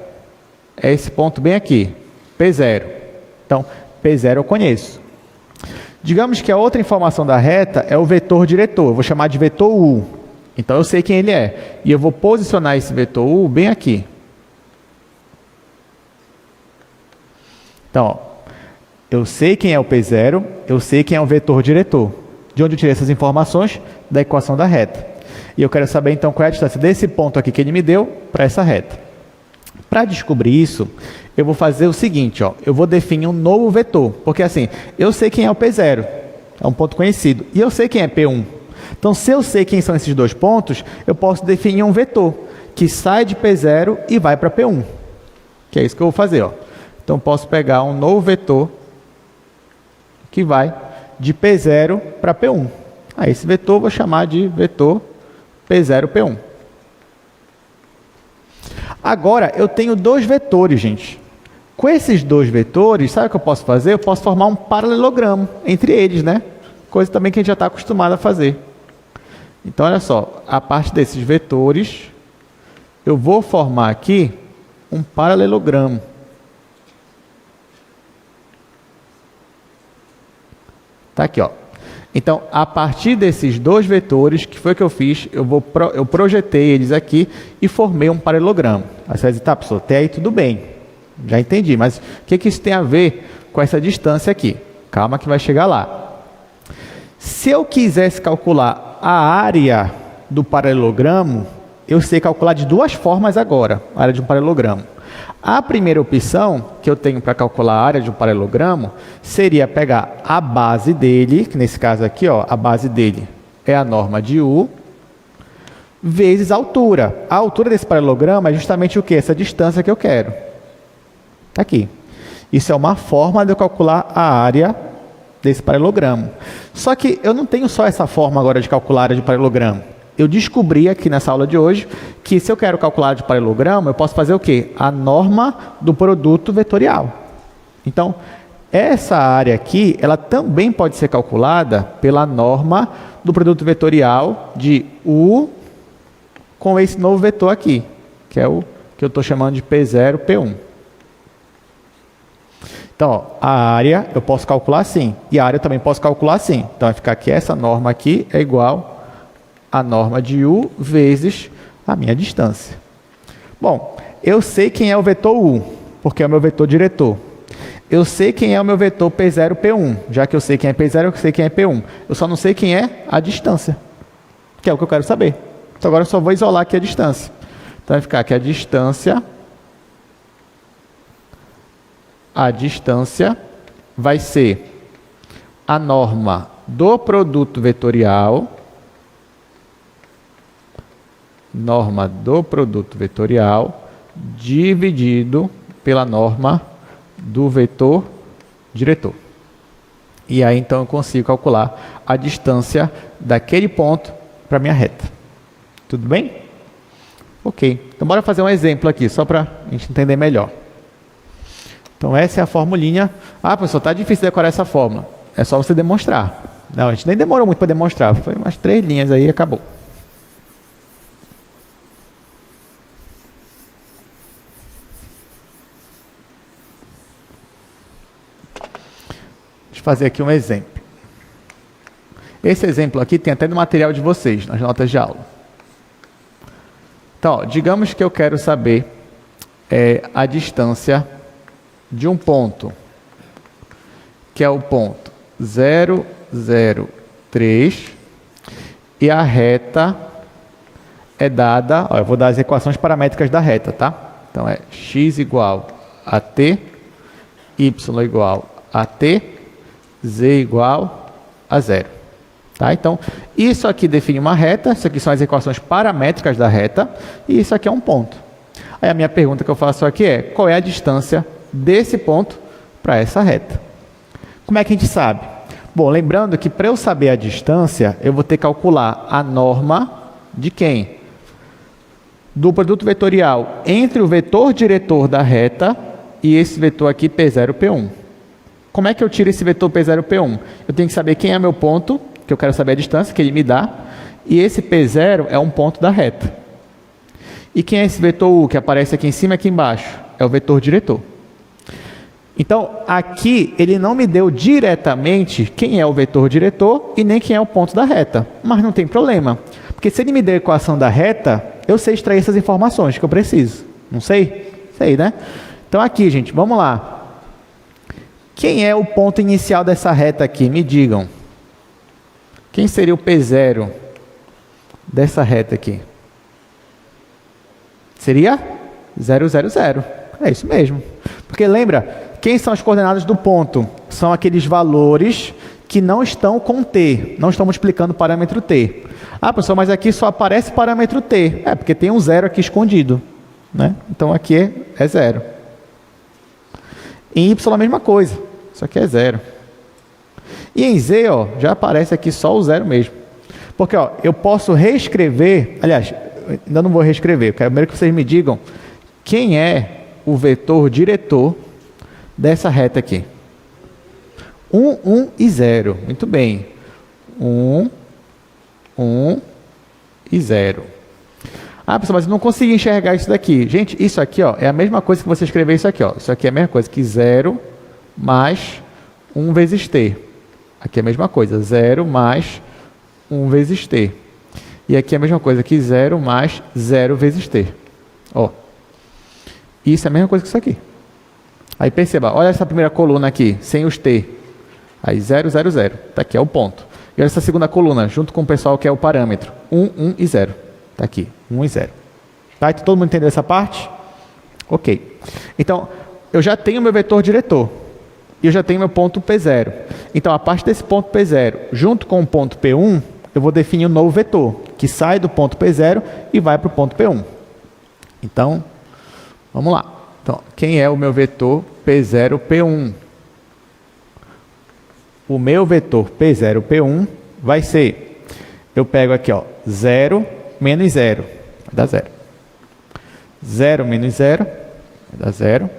é esse ponto bem aqui, P0. Então, P0 eu conheço. Digamos que a outra informação da reta é o vetor diretor. Eu vou chamar de vetor U. Então, eu sei quem ele é. E eu vou posicionar esse vetor U bem aqui. Então, ó, eu sei quem é o P0, eu sei quem é o vetor diretor. De onde eu tirei essas informações? Da equação da reta. E eu quero saber, então, qual é a distância desse ponto aqui que ele me deu para essa reta. Para descobrir isso, eu vou fazer o seguinte, ó, eu vou definir um novo vetor, porque assim, eu sei quem é o P0, é um ponto conhecido, e eu sei quem é P1. Então, se eu sei quem são esses dois pontos, eu posso definir um vetor que sai de P0 e vai para P1, que é isso que eu vou fazer. Ó. Então, eu posso pegar um novo vetor que vai de P0 para P1. Esse vetor eu vou chamar de vetor P0, P1. Agora, eu tenho dois vetores, gente. Com esses dois vetores, sabe o que eu posso fazer? Eu posso formar um paralelogramo entre eles, né? Coisa também que a gente já está acostumado a fazer. Então, olha só. A partir desses vetores, eu vou formar aqui um paralelogramo. Está aqui, ó. Então, a partir desses dois vetores, que foi o que eu fiz, eu projetei eles aqui e formei um paralelogramo. Aí você vai dizer, tá, pessoal, até aí tudo bem. Já entendi, mas o que isso tem a ver com essa distância aqui? Calma que vai chegar lá. Se eu quisesse calcular a área do paralelogramo, eu sei calcular de duas formas agora, a área de um paralelogramo. A primeira opção que eu tenho para calcular a área de um paralelogramo seria pegar a base dele, que nesse caso aqui, ó, a base dele é a norma de U, vezes a altura. A altura desse paralelogramo é justamente o quê? Essa distância que eu quero. Está aqui. Isso é uma forma de eu calcular a área desse paralelogramo. Só que eu não tenho só essa forma agora de calcular a área de paralelogramo. Eu descobri aqui nessa aula de hoje que se eu quero calcular de paralelogramo, eu posso fazer o quê? A norma do produto vetorial. Então, essa área aqui, ela também pode ser calculada pela norma do produto vetorial de U com esse novo vetor aqui, que é o que eu estou chamando de P0, P1. Então, ó, a área eu posso calcular assim, e a área eu também posso calcular assim. Então, vai ficar que essa norma aqui é igual a norma de U vezes a minha distância. Bom, eu sei quem é o vetor U, porque é o meu vetor diretor. Eu sei quem é o meu vetor P0, P1. Já que eu sei quem é P0, eu sei quem é P1. Eu só não sei quem é a distância, que é o que eu quero saber. Então, agora eu só vou isolar aqui a distância. Então, vai ficar que a distância vai ser a norma do produto vetorial, dividido pela norma do vetor diretor. E aí, então, eu consigo calcular a distância daquele ponto para a minha reta. Tudo bem? Ok. Então, bora fazer um exemplo aqui, só para a gente entender melhor. Então, essa é a formulinha. Ah, professor, está difícil decorar essa fórmula. É só você demonstrar. Não, a gente nem demorou muito para demonstrar. Foi umas 3 linhas aí e acabou. Deixa eu fazer aqui um exemplo. Esse exemplo aqui tem até no material de vocês, nas notas de aula. Então, ó, digamos que eu quero saber a distância de um ponto, que é o ponto 0, 0, 3, e a reta é dada, ó, eu vou dar as equações paramétricas da reta, tá? Então, é x igual a t, y igual a t, z igual a 0. Tá? Então, isso aqui define uma reta, isso aqui são as equações paramétricas da reta, e isso aqui é um ponto. Aí a minha pergunta que eu faço aqui é, qual é a distância desse ponto para essa reta? Como é que a gente sabe? Bom, lembrando que para eu saber a distância, eu vou ter que calcular a norma de quem? Do produto vetorial entre o vetor diretor da reta e esse vetor aqui, P0, P1. Como é que eu tiro esse vetor P0, P1? Eu tenho que saber quem é meu ponto, que eu quero saber a distância que ele me dá, e esse P0 é um ponto da reta. E quem é esse vetor U, que aparece aqui em cima e aqui embaixo? É o vetor diretor. Então, aqui ele não me deu diretamente quem é o vetor diretor e nem quem é o ponto da reta. Mas não tem problema, porque se ele me deu a equação da reta, eu sei extrair essas informações que eu preciso. Não sei? Sei, né? Então, aqui, gente, vamos lá. Quem é o ponto inicial dessa reta aqui? Me digam. Quem seria o P0 dessa reta aqui? Seria 0, 0, 0. É isso mesmo. Porque lembra, quem são as coordenadas do ponto? São aqueles valores que não estão com t, não estão multiplicando o parâmetro t. Ah, professor, mas aqui só aparece parâmetro t. É, porque tem um 0 aqui escondido, né? Então aqui é 0. Em y a mesma coisa, isso aqui é 0. E em z, ó, já aparece aqui só o 0 mesmo. Porque ó, eu posso reescrever, aliás, ainda não vou reescrever, eu quero primeiro que vocês me digam quem é o vetor diretor dessa reta aqui. 1, 1 e 0. Muito bem. 1, 1 e 0. Ah, pessoal, mas eu não consegui enxergar isso daqui. Gente, isso aqui ó, é a mesma coisa que você escrever isso aqui. Ó. Isso aqui é a mesma coisa que 0 mais 1 vezes t. Aqui é a mesma coisa. 0 mais 1 vezes t. E aqui é a mesma coisa que 0 mais 0 vezes t. Ó. Isso é a mesma coisa que isso aqui. Aí perceba, olha essa primeira coluna aqui, sem os T. Aí 0, 0, 0. Está aqui, é o ponto. E olha essa segunda coluna, junto com o pessoal que é o parâmetro. 1, 1 e 0. Está aqui, 1 e 0. Tá? Então, todo mundo entendeu essa parte? Ok. Então, eu já tenho meu vetor diretor. E eu já tenho meu ponto P0. Então, a partir desse ponto P0, junto com o ponto P1, eu vou definir um novo vetor, que sai do ponto P0 e vai para o ponto P1. Então, vamos lá. Então, quem é o meu vetor P0, P1? O meu vetor P0, P1 vai ser, eu pego aqui, ó, 0 menos 0, vai dar 0. 0 menos 0, vai dar 0.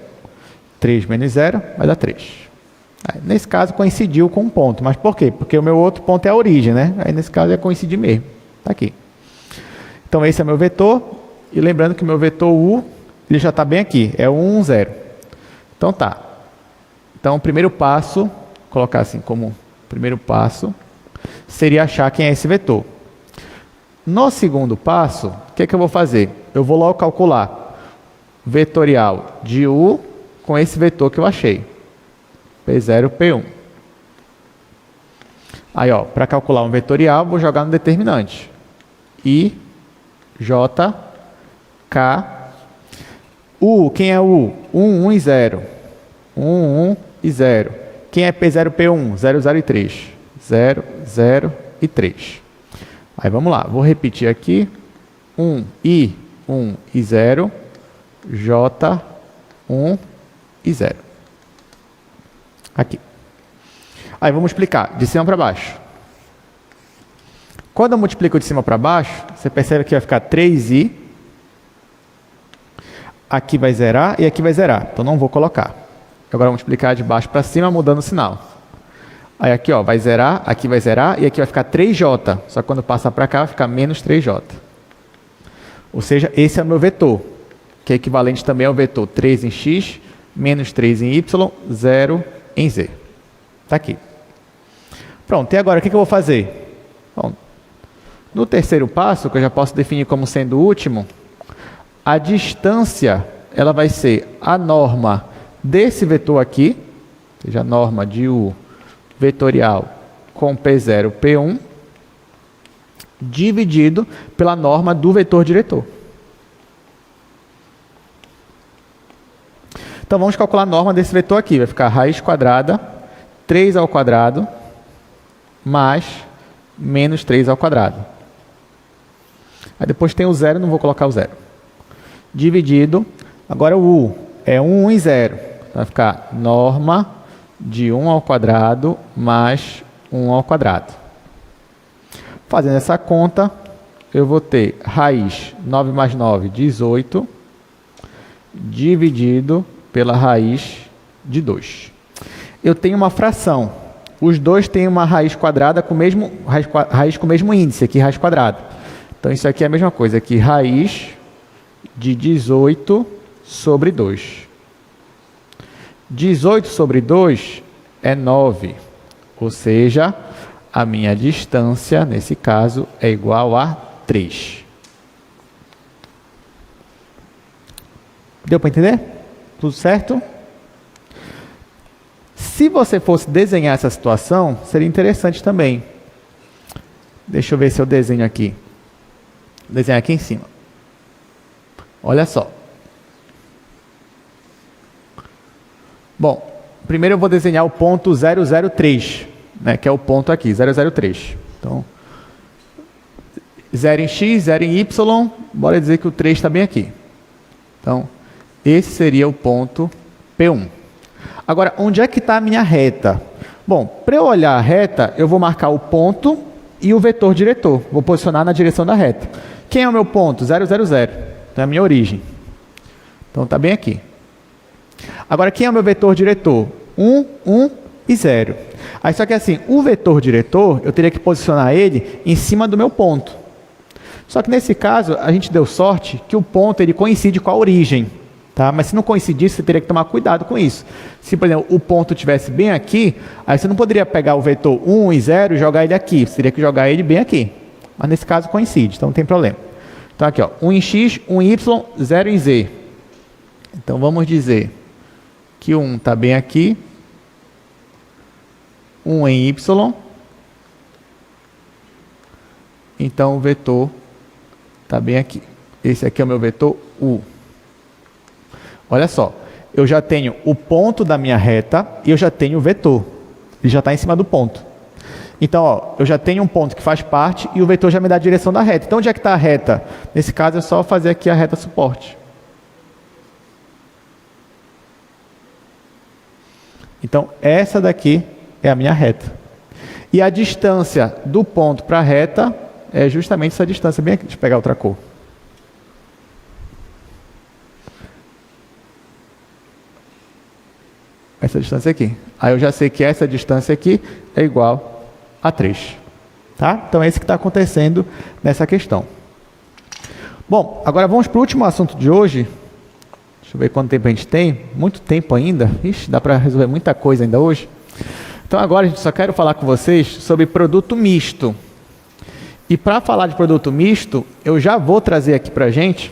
3 menos 0, vai dar 3. Aí, nesse caso, coincidiu com um ponto. Mas por quê? Porque o meu outro ponto é a origem, né? Aí, nesse caso, é coincidir mesmo. Está aqui. Então, esse é meu vetor. E lembrando que o meu vetor U, ele já está bem aqui. É 1, 1, 0. Então, tá. Então, o primeiro passo, vou colocar assim como primeiro passo, seria achar quem é esse vetor. No segundo passo, o que é que eu vou fazer? Eu vou logo calcular o vetorial de U com esse vetor que eu achei. P0, P1. Aí, ó, para calcular um vetorial, vou jogar no determinante. I, J, K. U, quem é U? 1, 1 e 0. 1, 1 e 0. Quem é P0, P1? 0, 0 e 3. 0, 0 e 3. Aí, vamos lá. Vou repetir aqui. 1 e 0. J, 1 e 0. Aqui. Aí, vamos multiplicar de cima para baixo. Quando eu multiplico de cima para baixo, você percebe que vai ficar 3i. Aqui vai zerar e aqui vai zerar. Então, não vou colocar. Agora, vou multiplicar de baixo para cima, mudando o sinal. Aí, aqui, ó, vai zerar, aqui vai zerar e aqui vai ficar 3j. Só que quando passar para cá, vai ficar menos 3j. Ou seja, esse é o meu vetor, que é equivalente também ao vetor 3 em x, menos 3 em y, 0 em z. Está aqui. Pronto, e agora o que eu vou fazer? Bom, no terceiro passo, que eu já posso definir como sendo o último, a distância ela vai ser a norma desse vetor aqui, ou seja, a norma de U vetorial com P0, P1, dividido pela norma do vetor diretor. Então, vamos calcular a norma desse vetor aqui. Vai ficar raiz quadrada, 3 ao quadrado, mais menos 3 ao quadrado. Aí depois tem o zero, não vou colocar o zero. Dividido, agora o U é 1, 1 e 0. Vai ficar norma de 1 ao quadrado mais 1 ao quadrado. Fazendo essa conta, eu vou ter raiz 9 mais 9, 18, dividido pela raiz de 2. Eu tenho uma fração. Os dois têm uma raiz quadrada com o mesmo, raiz com o mesmo índice, aqui raiz quadrada. Então, isso aqui é a mesma coisa, aqui raiz de 18 sobre 2. 18 sobre 2 é 9, ou seja, a minha distância, nesse caso, é igual a 3. Deu para entender? Tudo certo? Se você fosse desenhar essa situação, seria interessante também. Deixa eu ver se eu desenho aqui. Vou desenhar aqui em cima. Olha só. Bom, primeiro eu vou desenhar o ponto 003, né, que é o ponto aqui, 003. Então, 0 em x, 0 em y, bora dizer que o 3 está bem aqui. Então, esse seria o ponto P1. Agora, onde é que está a minha reta? Bom, para eu olhar a reta, eu vou marcar o ponto e o vetor diretor. Vou posicionar na direção da reta. Quem é o meu ponto? 0, 0, 0. Então, é a minha origem. Então, está bem aqui. Agora, quem é o meu vetor diretor? 1, 1 e 0. Aí, só que assim, o vetor diretor, eu teria que posicionar ele em cima do meu ponto. Só que nesse caso, a gente deu sorte que o ponto ele coincide com a origem. Tá? Mas se não coincidisse, você teria que tomar cuidado com isso. Se, por exemplo, o ponto estivesse bem aqui, aí você não poderia pegar o vetor 1 e 0 e jogar ele aqui. Você teria que jogar ele bem aqui. Mas nesse caso coincide, então não tem problema. Então aqui, ó, 1 em x, 1 em y, 0 em z. Então vamos dizer que 1 está bem aqui, 1 em y, então o vetor está bem aqui. Esse aqui é o meu vetor u. Olha só, eu já tenho o ponto da minha reta e eu já tenho o vetor. Ele já está em cima do ponto. Então, ó, eu já tenho um ponto que faz parte e o vetor já me dá a direção da reta. Então, onde é que está a reta? Nesse caso, é só fazer aqui a reta suporte. Então, essa daqui é a minha reta. E a distância do ponto para a reta é justamente essa distância bem aqui. Deixa eu pegar outra cor. Essa distância aqui. Aí eu já sei que essa distância aqui é igual a 3. Tá? Então é isso que está acontecendo nessa questão. Bom, agora vamos para o último assunto de hoje. Deixa eu ver quanto tempo a gente tem. Muito tempo ainda. Ixi, dá para resolver muita coisa ainda hoje. Então agora, gente, só quero falar com vocês sobre produto misto. E para falar de produto misto, eu já vou trazer aqui para a gente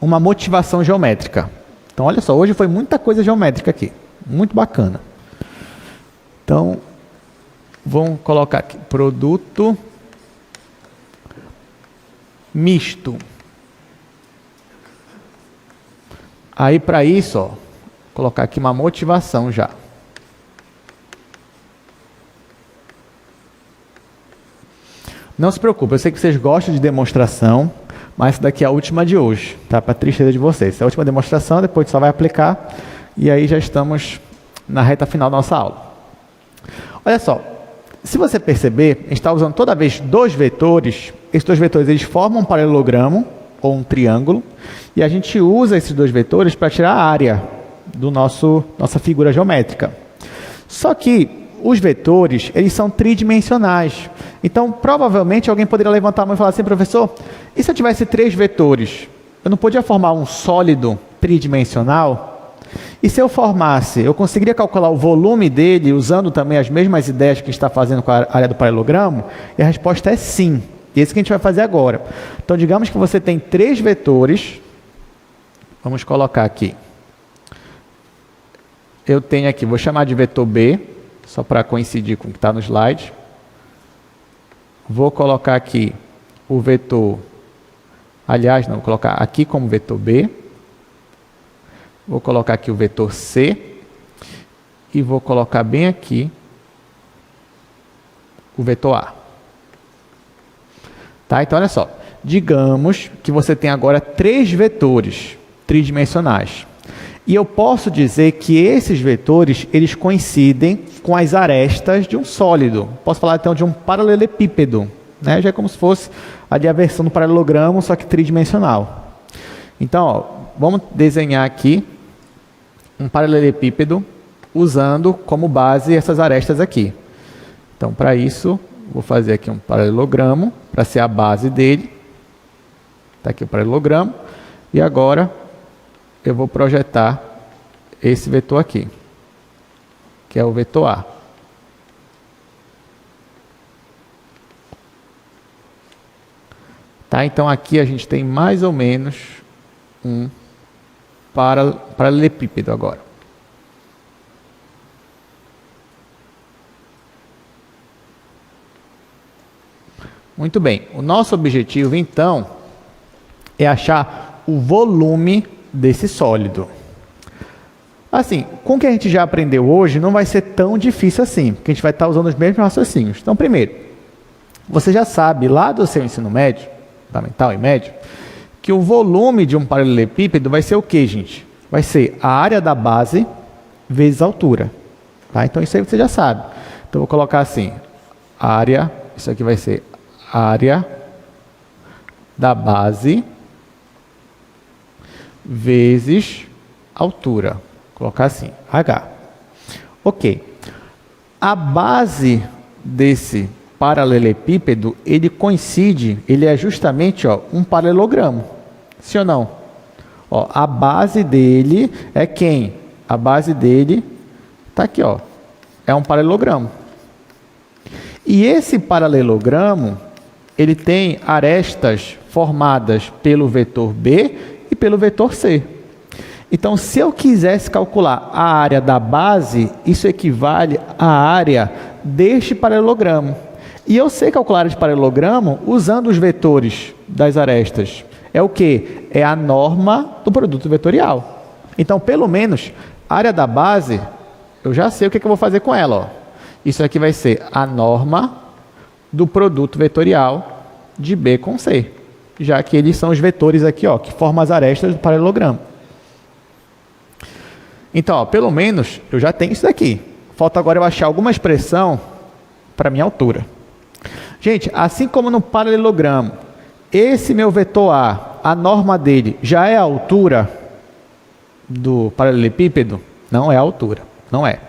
uma motivação geométrica. Então, olha só, hoje foi muita coisa geométrica aqui. Muito bacana. Então, vamos colocar aqui, produto misto. Aí, para isso, ó, colocar aqui uma motivação já. Não se preocupe, eu sei que vocês gostam de demonstração, mas essa daqui é a última de hoje, tá? Para a tristeza de vocês. Essa é a última demonstração, depois só vai aplicar, e aí já estamos na reta final da nossa aula. Olha só, se você perceber, a gente está usando toda vez dois vetores. Esses dois vetores eles formam um paralelogramo, ou um triângulo, e a gente usa esses dois vetores para tirar a área do nossa figura geométrica. Só que os vetores, eles são tridimensionais. Então, provavelmente, alguém poderia levantar a mão e falar assim, professor, e se eu tivesse 3 vetores? Eu não podia formar um sólido tridimensional? E se eu formasse, eu conseguiria calcular o volume dele usando também as mesmas ideias que a gente está fazendo com a área do paralelogramo? E a resposta é sim. E é isso que a gente vai fazer agora. Então, digamos que você tem 3 vetores. Vamos colocar aqui. Eu tenho aqui, vou chamar de vetor B, só para coincidir com o que está no slide. Vou colocar aqui o vetor, aliás, não, vou colocar aqui como vetor B. Vou colocar aqui o vetor C. E vou colocar bem aqui o vetor A. Tá? Então, olha só. Digamos que você tem agora 3 vetores tridimensionais. E eu posso dizer que esses vetores, eles coincidem com as arestas de um sólido. Posso falar, então, de um paralelepípedo. Né? Já é como se fosse ali a versão do paralelogramo, só que tridimensional. Então, ó, vamos desenhar aqui um paralelepípedo usando como base essas arestas aqui. Então, para isso, vou fazer aqui um paralelogramo para ser a base dele. Está aqui o paralelogramo. E agora eu vou projetar esse vetor aqui, que é o vetor A. Tá? Então, aqui a gente tem mais ou menos um paralelepípedo agora. Muito bem. O nosso objetivo, então, é achar o volume desse sólido. Assim, com o que a gente já aprendeu hoje, não vai ser tão difícil assim, porque a gente vai estar usando os mesmos raciocínios. Então, primeiro, você já sabe, lá do seu ensino médio, fundamental e médio, que o volume de um paralelepípedo vai ser o quê, gente? Vai ser a área da base vezes a altura. Tá? Então, isso aí você já sabe. Então, eu vou colocar assim, área, isso aqui vai ser área da base vezes altura. Vou colocar assim, H. Ok. A base desse paralelepípedo, ele coincide, ele é justamente ó, um paralelogramo. Sim ou não? Ó, a base dele é quem? A base dele está aqui, ó, é um paralelogramo. E esse paralelogramo, ele tem arestas formadas pelo vetor B e pelo vetor C. Então, se eu quisesse calcular a área da base, isso equivale à área deste paralelogramo. E eu sei calcular a área de paralelogramo usando os vetores das arestas. É o quê? É a norma do produto vetorial. Então, pelo menos, a área da base, eu já sei o que eu vou fazer com ela. Ó. Isso aqui vai ser a norma do produto vetorial de B com C. Já que eles são os vetores aqui, ó, que formam as arestas do paralelogramo. Então, ó, pelo menos, eu já tenho isso daqui. Falta agora eu achar alguma expressão para a minha altura. Gente, assim como no paralelogramo, esse meu vetor A norma dele já é a altura do paralelepípedo? Não é a altura, não é.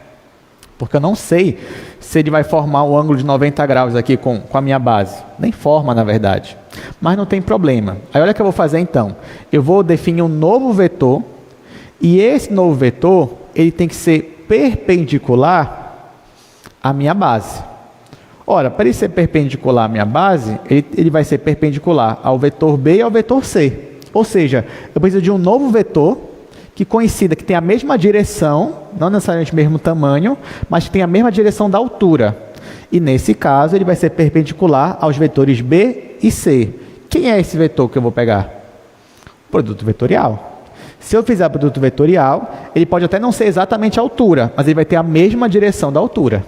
Porque eu não sei se ele vai formar um ângulo de 90 graus aqui com a minha base. Nem forma, na verdade. Mas não tem problema. Aí olha o que eu vou fazer então. Eu vou definir um novo vetor. E esse novo vetor, ele tem que ser perpendicular à minha base. Ora, para ele ser perpendicular à minha base, ele vai ser perpendicular ao vetor B e ao vetor C. Ou seja, eu preciso de um novo vetor que coincida, que tenha a mesma direção, não necessariamente o mesmo tamanho, mas que tenha a mesma direção da altura. E nesse caso, ele vai ser perpendicular aos vetores B e C. Quem é esse vetor que eu vou pegar? Produto vetorial. Se eu fizer produto vetorial, ele pode até não ser exatamente a altura, mas ele vai ter a mesma direção da altura.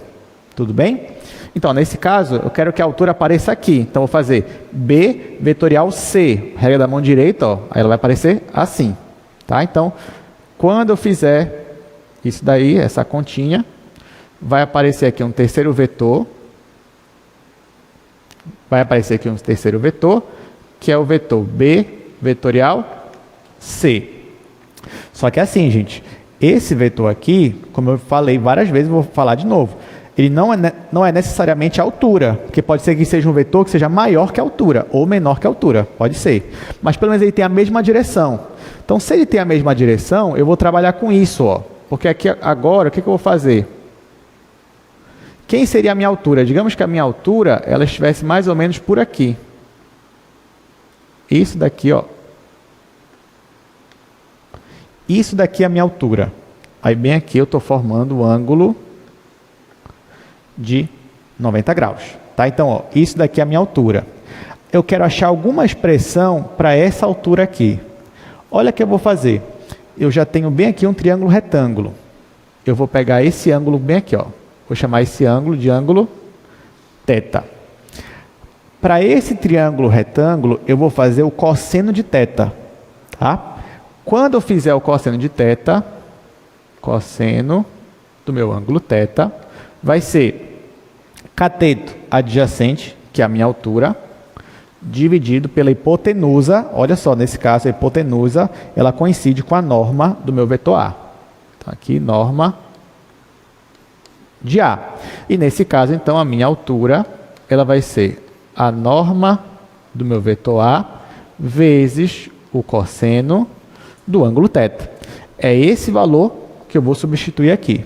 Tudo bem? Então, nesse caso, eu quero que a altura apareça aqui. Então, vou fazer B vetorial C. Regra da mão direita, ó, aí ela vai aparecer assim. Tá? Então, quando eu fizer isso daí, essa continha, vai aparecer aqui um terceiro vetor. Vai aparecer aqui um terceiro vetor, que é o vetor B vetorial C. Só que assim, gente, esse vetor aqui, como eu falei várias vezes, vou falar de novo, ele não é necessariamente a altura, porque pode ser que seja um vetor que seja maior que a altura, ou menor que a altura, pode ser. Mas pelo menos ele tem a mesma direção. Então, se ele tem a mesma direção, eu vou trabalhar com isso, ó. Porque aqui agora, o que eu vou fazer? Quem seria a minha altura? Digamos que a minha altura, ela estivesse mais ou menos por aqui. Isso daqui, ó. Isso daqui é a minha altura. Aí bem aqui eu estou formando o ângulo de 90 graus. Tá? Então, ó, isso daqui é a minha altura. Eu quero achar alguma expressão para essa altura aqui. Olha o que eu vou fazer. Eu já tenho bem aqui um triângulo retângulo. Eu vou pegar esse ângulo bem aqui. Ó. Vou chamar esse ângulo de ângulo θ. Para esse triângulo retângulo, eu vou fazer o cosseno de θ. Tá? Quando eu fizer o cosseno de θ, cosseno do meu ângulo θ, vai ser cateto adjacente, que é a minha altura, dividido pela hipotenusa. Olha só, nesse caso, a hipotenusa, ela coincide com a norma do meu vetor A. Então, aqui, norma de A. E nesse caso, então, a minha altura, ela vai ser a norma do meu vetor A vezes o cosseno do ângulo θ. É esse valor que eu vou substituir aqui.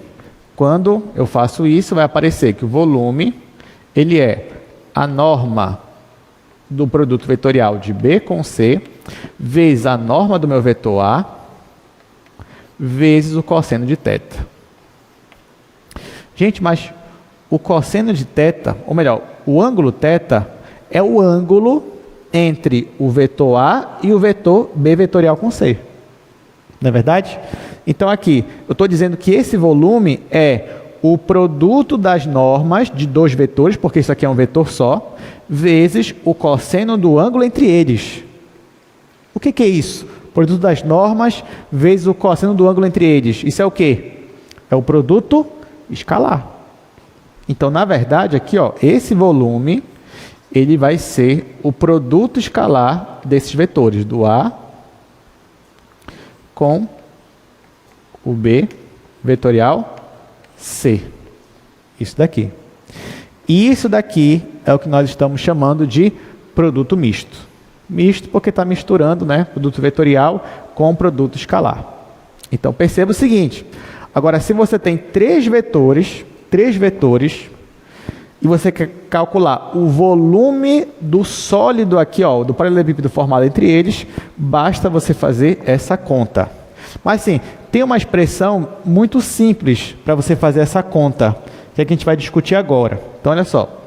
Quando eu faço isso, vai aparecer que o volume, ele é a norma do produto vetorial de B com C, vezes a norma do meu vetor A, vezes o cosseno de θ. Gente, mas o cosseno de θ, ou melhor, o ângulo θ, é o ângulo entre o vetor A e o vetor B vetorial com C. Não é verdade? Então, aqui, eu estou dizendo que esse volume é o produto das normas de dois vetores, porque isso aqui é um vetor só, vezes o cosseno do ângulo entre eles. O que é isso? Produto das normas vezes o cosseno do ângulo entre eles. Isso é o quê? É o produto escalar. Então, na verdade, aqui, ó, esse volume, ele vai ser o produto escalar desses vetores, do A com o B vetorial C. Isso daqui. E isso daqui é o que nós estamos chamando de produto misto. Misto porque está misturando, né, produto vetorial com produto escalar. Então, perceba o seguinte. Agora, se você tem três vetores, e você quer calcular o volume do sólido aqui, ó, do paralelepípedo formado entre eles, basta você fazer essa conta. Mas sim, tem uma expressão muito simples para você fazer essa conta, que é que a gente vai discutir agora. Então, olha só.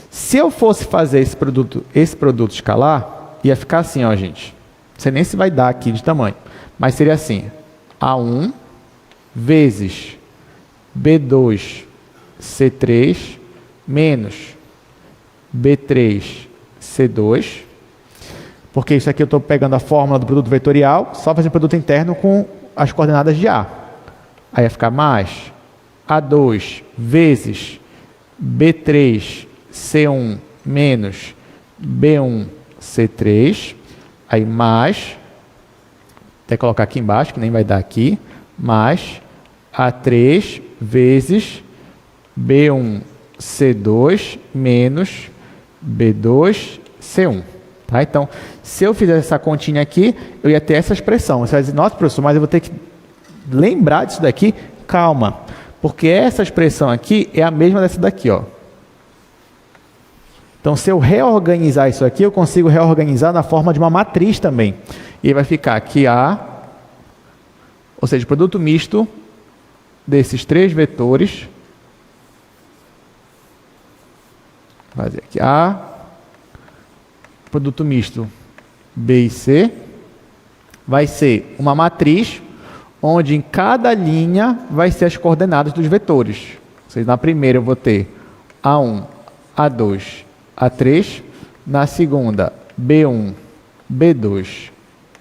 Se eu fosse fazer esse produto escalar, ia ficar assim, ó, gente. Não sei nem se vai dar aqui de tamanho, mas seria assim. A1 vezes B2, C3, menos B3, C2, porque isso aqui eu estou pegando a fórmula do produto vetorial, só fazendo produto interno com as coordenadas de A. Aí ia ficar mais A2 vezes B3, C1, menos B1, C3, aí mais, até colocar aqui embaixo, que nem vai dar aqui, mais A3 vezes B1, C2, menos B2, C1. Tá? Então, se eu fizer essa continha aqui, eu ia ter essa expressão. Você vai dizer, nossa, professor, mas eu vou ter que lembrar disso daqui? Calma, porque essa expressão aqui é a mesma dessa daqui, ó. Então, se eu reorganizar isso aqui, eu consigo reorganizar na forma de uma matriz também. E vai ficar aqui A, ou seja, produto misto desses três vetores. Vou fazer aqui A, produto misto B e C, vai ser uma matriz onde em cada linha vai ser as coordenadas dos vetores. Ou seja, na primeira eu vou ter A1, A2, A3, na segunda B1, B2,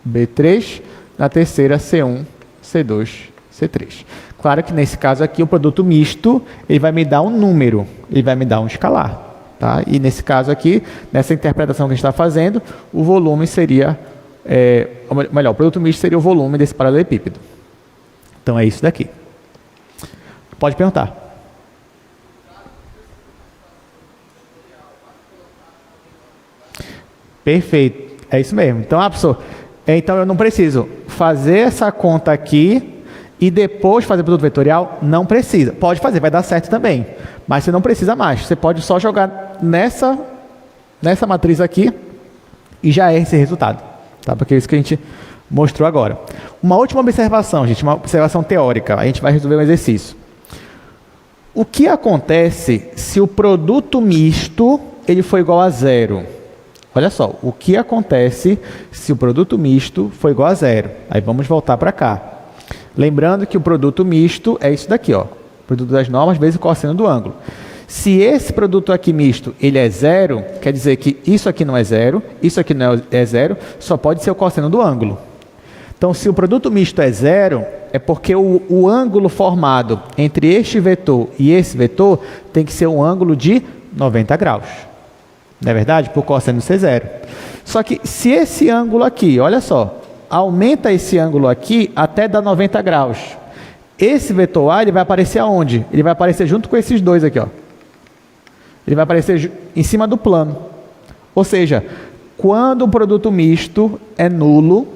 B3, na terceira C1, C2, C3. Claro que nesse caso aqui o produto misto ele vai me dar um número, ele vai me dar um escalar. Tá? E nesse caso aqui, nessa interpretação que a gente está fazendo, o volume seria, melhor, o produto misto seria o volume desse paralelepípedo. Então é isso daqui. Pode perguntar. Perfeito, é isso mesmo. Então, professor, então eu não preciso fazer essa conta aqui e depois fazer produto vetorial? Não precisa. Pode fazer, vai dar certo também. Mas você não precisa mais. Você pode só jogar nessa matriz aqui e já é esse resultado. Tá? Porque é isso que a gente mostrou agora. Uma última observação, gente, uma observação teórica. A gente vai resolver um exercício. O que acontece se o produto misto ele for igual a zero? Olha só, o que acontece se o produto misto for igual a zero? Aí vamos voltar para cá. Lembrando que o produto misto é isso daqui, ó. Produto das normas vezes o cosseno do ângulo. Se esse produto aqui misto ele é zero, quer dizer que isso aqui não é zero, isso aqui não é zero, só pode ser o cosseno do ângulo. Então, se o produto misto é zero, é porque o ângulo formado entre este vetor e esse vetor tem que ser um ângulo de 90 graus. Não é verdade? Por cosseno ser zero. Só que se esse ângulo aqui, olha só, aumenta esse ângulo aqui até dar 90 graus. Esse vetor A ele vai aparecer aonde? Ele vai aparecer junto com esses dois aqui, ó. Ele vai aparecer em cima do plano. Ou seja, quando o produto misto é nulo,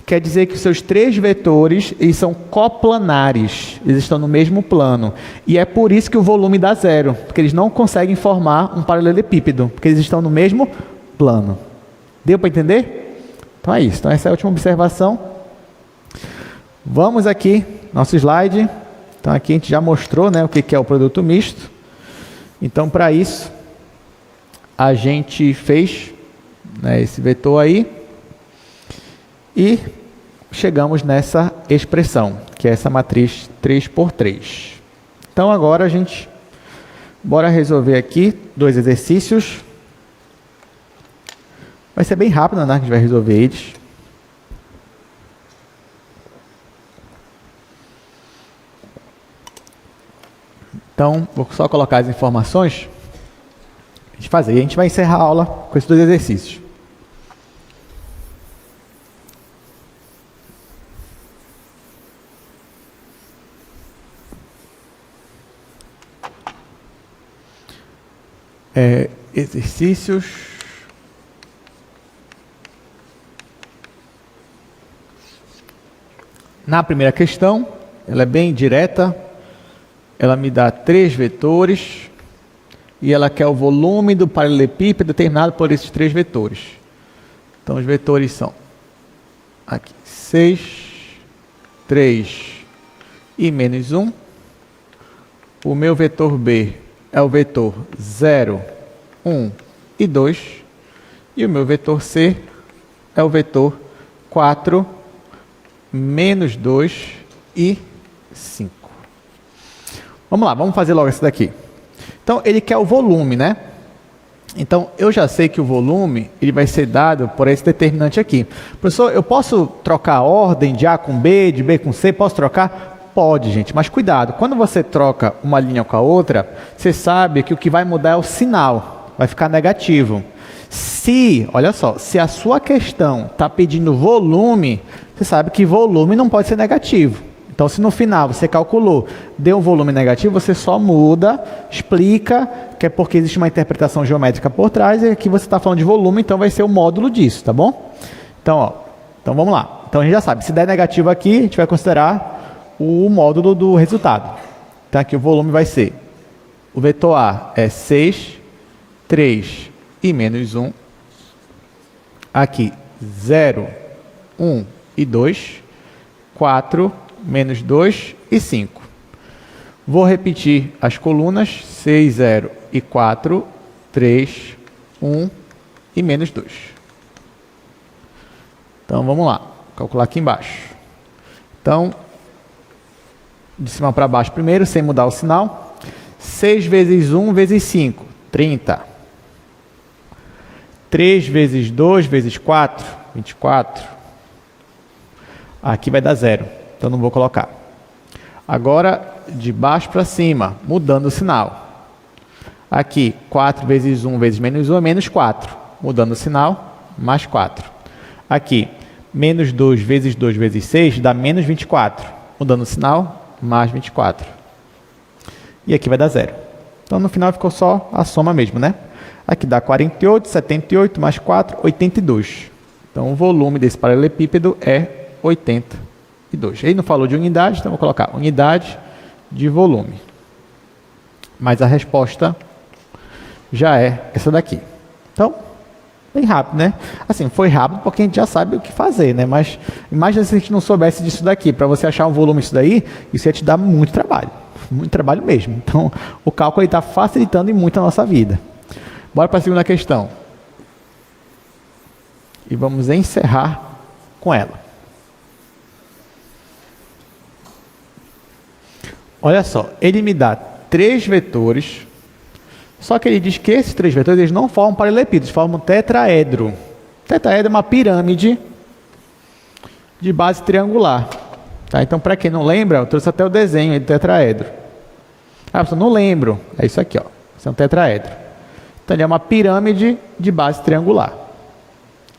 quer dizer que os seus três vetores eles são coplanares, eles estão no mesmo plano. E é por isso que o volume dá zero, porque eles não conseguem formar um paralelepípedo, porque eles estão no mesmo plano. Deu para entender? Então é isso. Então essa é a última observação. Vamos aqui, nosso slide. Então aqui a gente já mostrou, né, o que é o produto misto. Então para isso, a gente fez, né, esse vetor aí. E chegamos nessa expressão, que é essa matriz 3×3. Então agora a gente, bora resolver aqui dois exercícios. Vai ser bem rápido, né? A gente vai resolver eles. Então, vou só colocar as informações. A gente fazer. E a gente vai encerrar a aula com esses dois exercícios. Exercícios. Na primeira questão, ela é bem direta, ela me dá 3 vetores e ela quer o volume do paralelepípedo determinado por esses 3 vetores. Então, os vetores são aqui 6, 3 e menos 1. O meu vetor B é o vetor 0, 1 e 2. E o meu vetor C é o vetor 4, menos 2 e 5. Vamos lá, vamos fazer logo isso daqui. Então, ele quer o volume, né? Então, eu já sei que o volume ele vai ser dado por esse determinante aqui. Professor, eu posso trocar a ordem de A com B, de B com C? Posso trocar? Pode, gente, mas cuidado. Quando você troca uma linha com a outra, você sabe que o que vai mudar é o sinal. Vai ficar negativo. Olha só, se a sua questão está pedindo volume, você sabe que volume não pode ser negativo. Então, se no final você calculou, deu um volume negativo, você só muda, explica, que é porque existe uma interpretação geométrica por trás, e aqui você está falando de volume, então vai ser o módulo disso, tá bom? Então, então vamos lá. Então a gente já sabe, se der negativo aqui, a gente vai considerar o módulo do resultado. Então aqui o volume vai ser, o vetor A é 6, 3 e menos 1. Aqui 0, 1 e 2, 4, menos 2 e 5. Vou repetir as colunas, 6, 0 e 4, 3, 1 e menos 2. Então, vamos lá, calcular aqui embaixo. Então, de cima para baixo primeiro, sem mudar o sinal. 6 vezes 1 vezes 5, 30. 3 vezes 2 vezes 4, 24. Aqui vai dar 0. Então, não vou colocar. Agora, de baixo para cima, mudando o sinal. Aqui, 4 vezes 1 vezes menos 1 é menos 4. Mudando o sinal, mais 4. Aqui, menos 2 vezes 6 dá menos 24. Mudando o sinal, mais 24. E aqui vai dar 0. Então, no final, ficou só a soma mesmo, né? Aqui dá 48, 78 mais 4, 82. Então, o volume desse paralelepípedo é 82. Ele não falou de unidade, então vou colocar unidade de volume. Mas a resposta já é essa daqui. Então, bem rápido, né? Assim, foi rápido porque a gente já sabe o que fazer, né? Mas imagina se a gente não soubesse disso daqui. Para você achar um volume disso daí, isso ia te dar muito trabalho mesmo. Então, o cálculo está facilitando muito a nossa vida. Bora para a segunda questão. E vamos encerrar com ela. Olha só, ele me dá 3 vetores, só que ele diz que esses 3 vetores eles não formam paralelepípedos, formam tetraedro. Tetraedro é uma pirâmide de base triangular. Tá? Então, para quem não lembra, eu trouxe até o desenho aí do tetraedro. Ah, eu não lembro. É isso aqui, ó. Isso é um tetraedro. Então, ele é uma pirâmide de base triangular.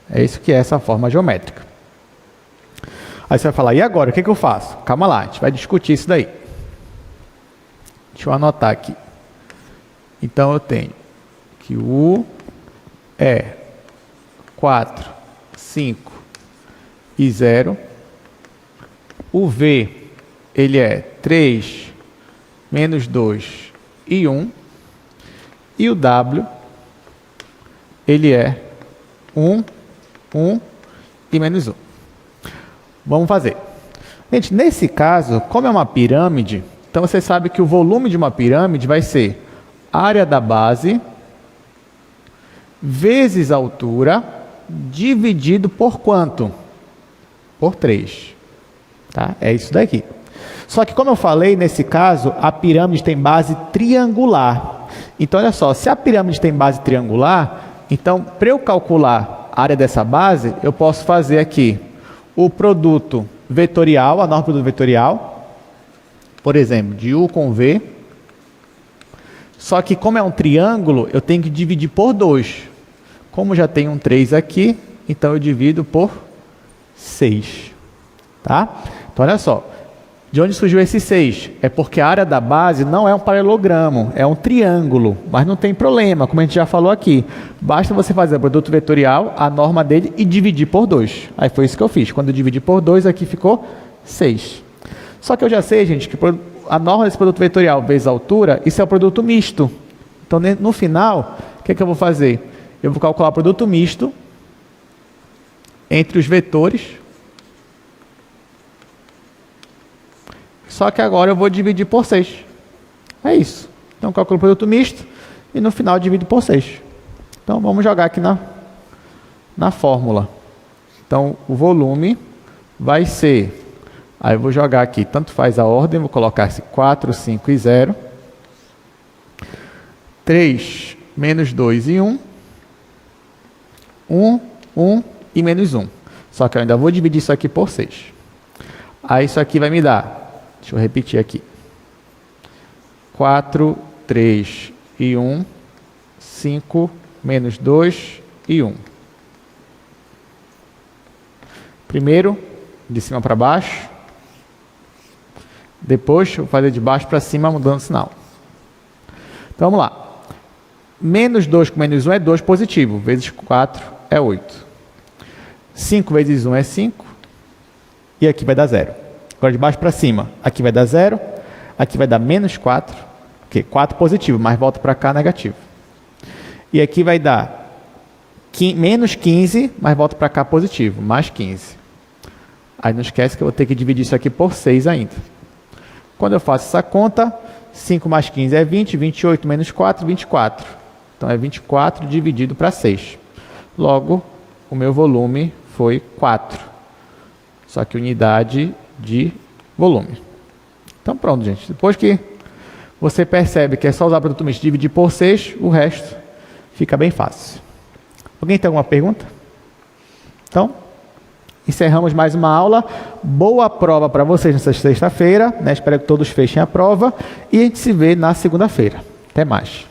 É isso que é essa forma geométrica. Aí você vai falar, e agora, o que eu faço? Calma lá, a gente vai discutir isso daí. Deixa eu anotar aqui. Então, eu tenho que o U é 4, 5 e 0. O V, ele é 3, menos 2 e 1. E o W, ele é 1, 1 e menos 1. Vamos fazer. Gente, nesse caso, como é uma pirâmide, então você sabe que o volume de uma pirâmide vai ser área da base vezes a altura dividido por quanto? Por 3. Tá? É isso daqui. Só que, como eu falei, nesse caso, a pirâmide tem base triangular. Então, olha só, se a pirâmide tem base triangular, então, para eu calcular a área dessa base, eu posso fazer aqui o produto vetorial, a norma do produto vetorial, por exemplo, de U com V. Só que, como é um triângulo, eu tenho que dividir por 2. Como já tem um 3 aqui, então eu divido por 6. Tá? Então, olha só. De onde surgiu esse 6? É porque a área da base não é um paralelogramo, é um triângulo. Mas não tem problema, como a gente já falou aqui. Basta você fazer o produto vetorial, a norma dele, e dividir por 2. Aí foi isso que eu fiz. Quando eu dividi por 2, aqui ficou 6. Só que eu já sei, gente, que a norma desse produto vetorial vezes a altura, isso é o produto misto. Então, no final, o que eu vou fazer? Eu vou calcular o produto misto entre os vetores só que agora eu vou dividir por 6. É isso. Então, calculo o produto misto e no final divido por 6. Então, vamos jogar aqui na fórmula. Então, o volume vai ser... Aí eu vou jogar aqui, tanto faz a ordem, vou colocar esse 4, 5 e 0. 3, menos 2 e 1. 1, 1 e menos 1. Só que eu ainda vou dividir isso aqui por 6. Aí isso aqui vai me dar, deixa eu repetir aqui. 4, 3 e 1, 5, menos 2 e 1. Primeiro, de cima para baixo. Depois, vou fazer de baixo para cima, mudando o sinal. Então, vamos lá. Menos 2 com menos 1 é 2 positivo, vezes 4 é 8. 5 vezes 1 é 5. E aqui vai dar 0. Agora, de baixo para cima, aqui vai dar 0. Aqui vai dar menos 4. Ok, 4 positivo, mas volta para cá negativo. E aqui vai dar menos 15, mas volta para cá positivo, mais 15. Aí não esquece que eu vou ter que dividir isso aqui por 6 ainda. Quando eu faço essa conta, 5 mais 15 é 20, 28 menos 4, 24. Então é 24 dividido para 6. Logo, o meu volume foi 4. Só que unidade de volume. Então pronto, gente. Depois que você percebe que é só usar o produto misto e dividir por 6, o resto fica bem fácil. Alguém tem alguma pergunta? Então, encerramos mais uma aula. Boa prova para vocês nessa sexta-feira, né? Espero que todos fechem a prova. E a gente se vê na segunda-feira. Até mais.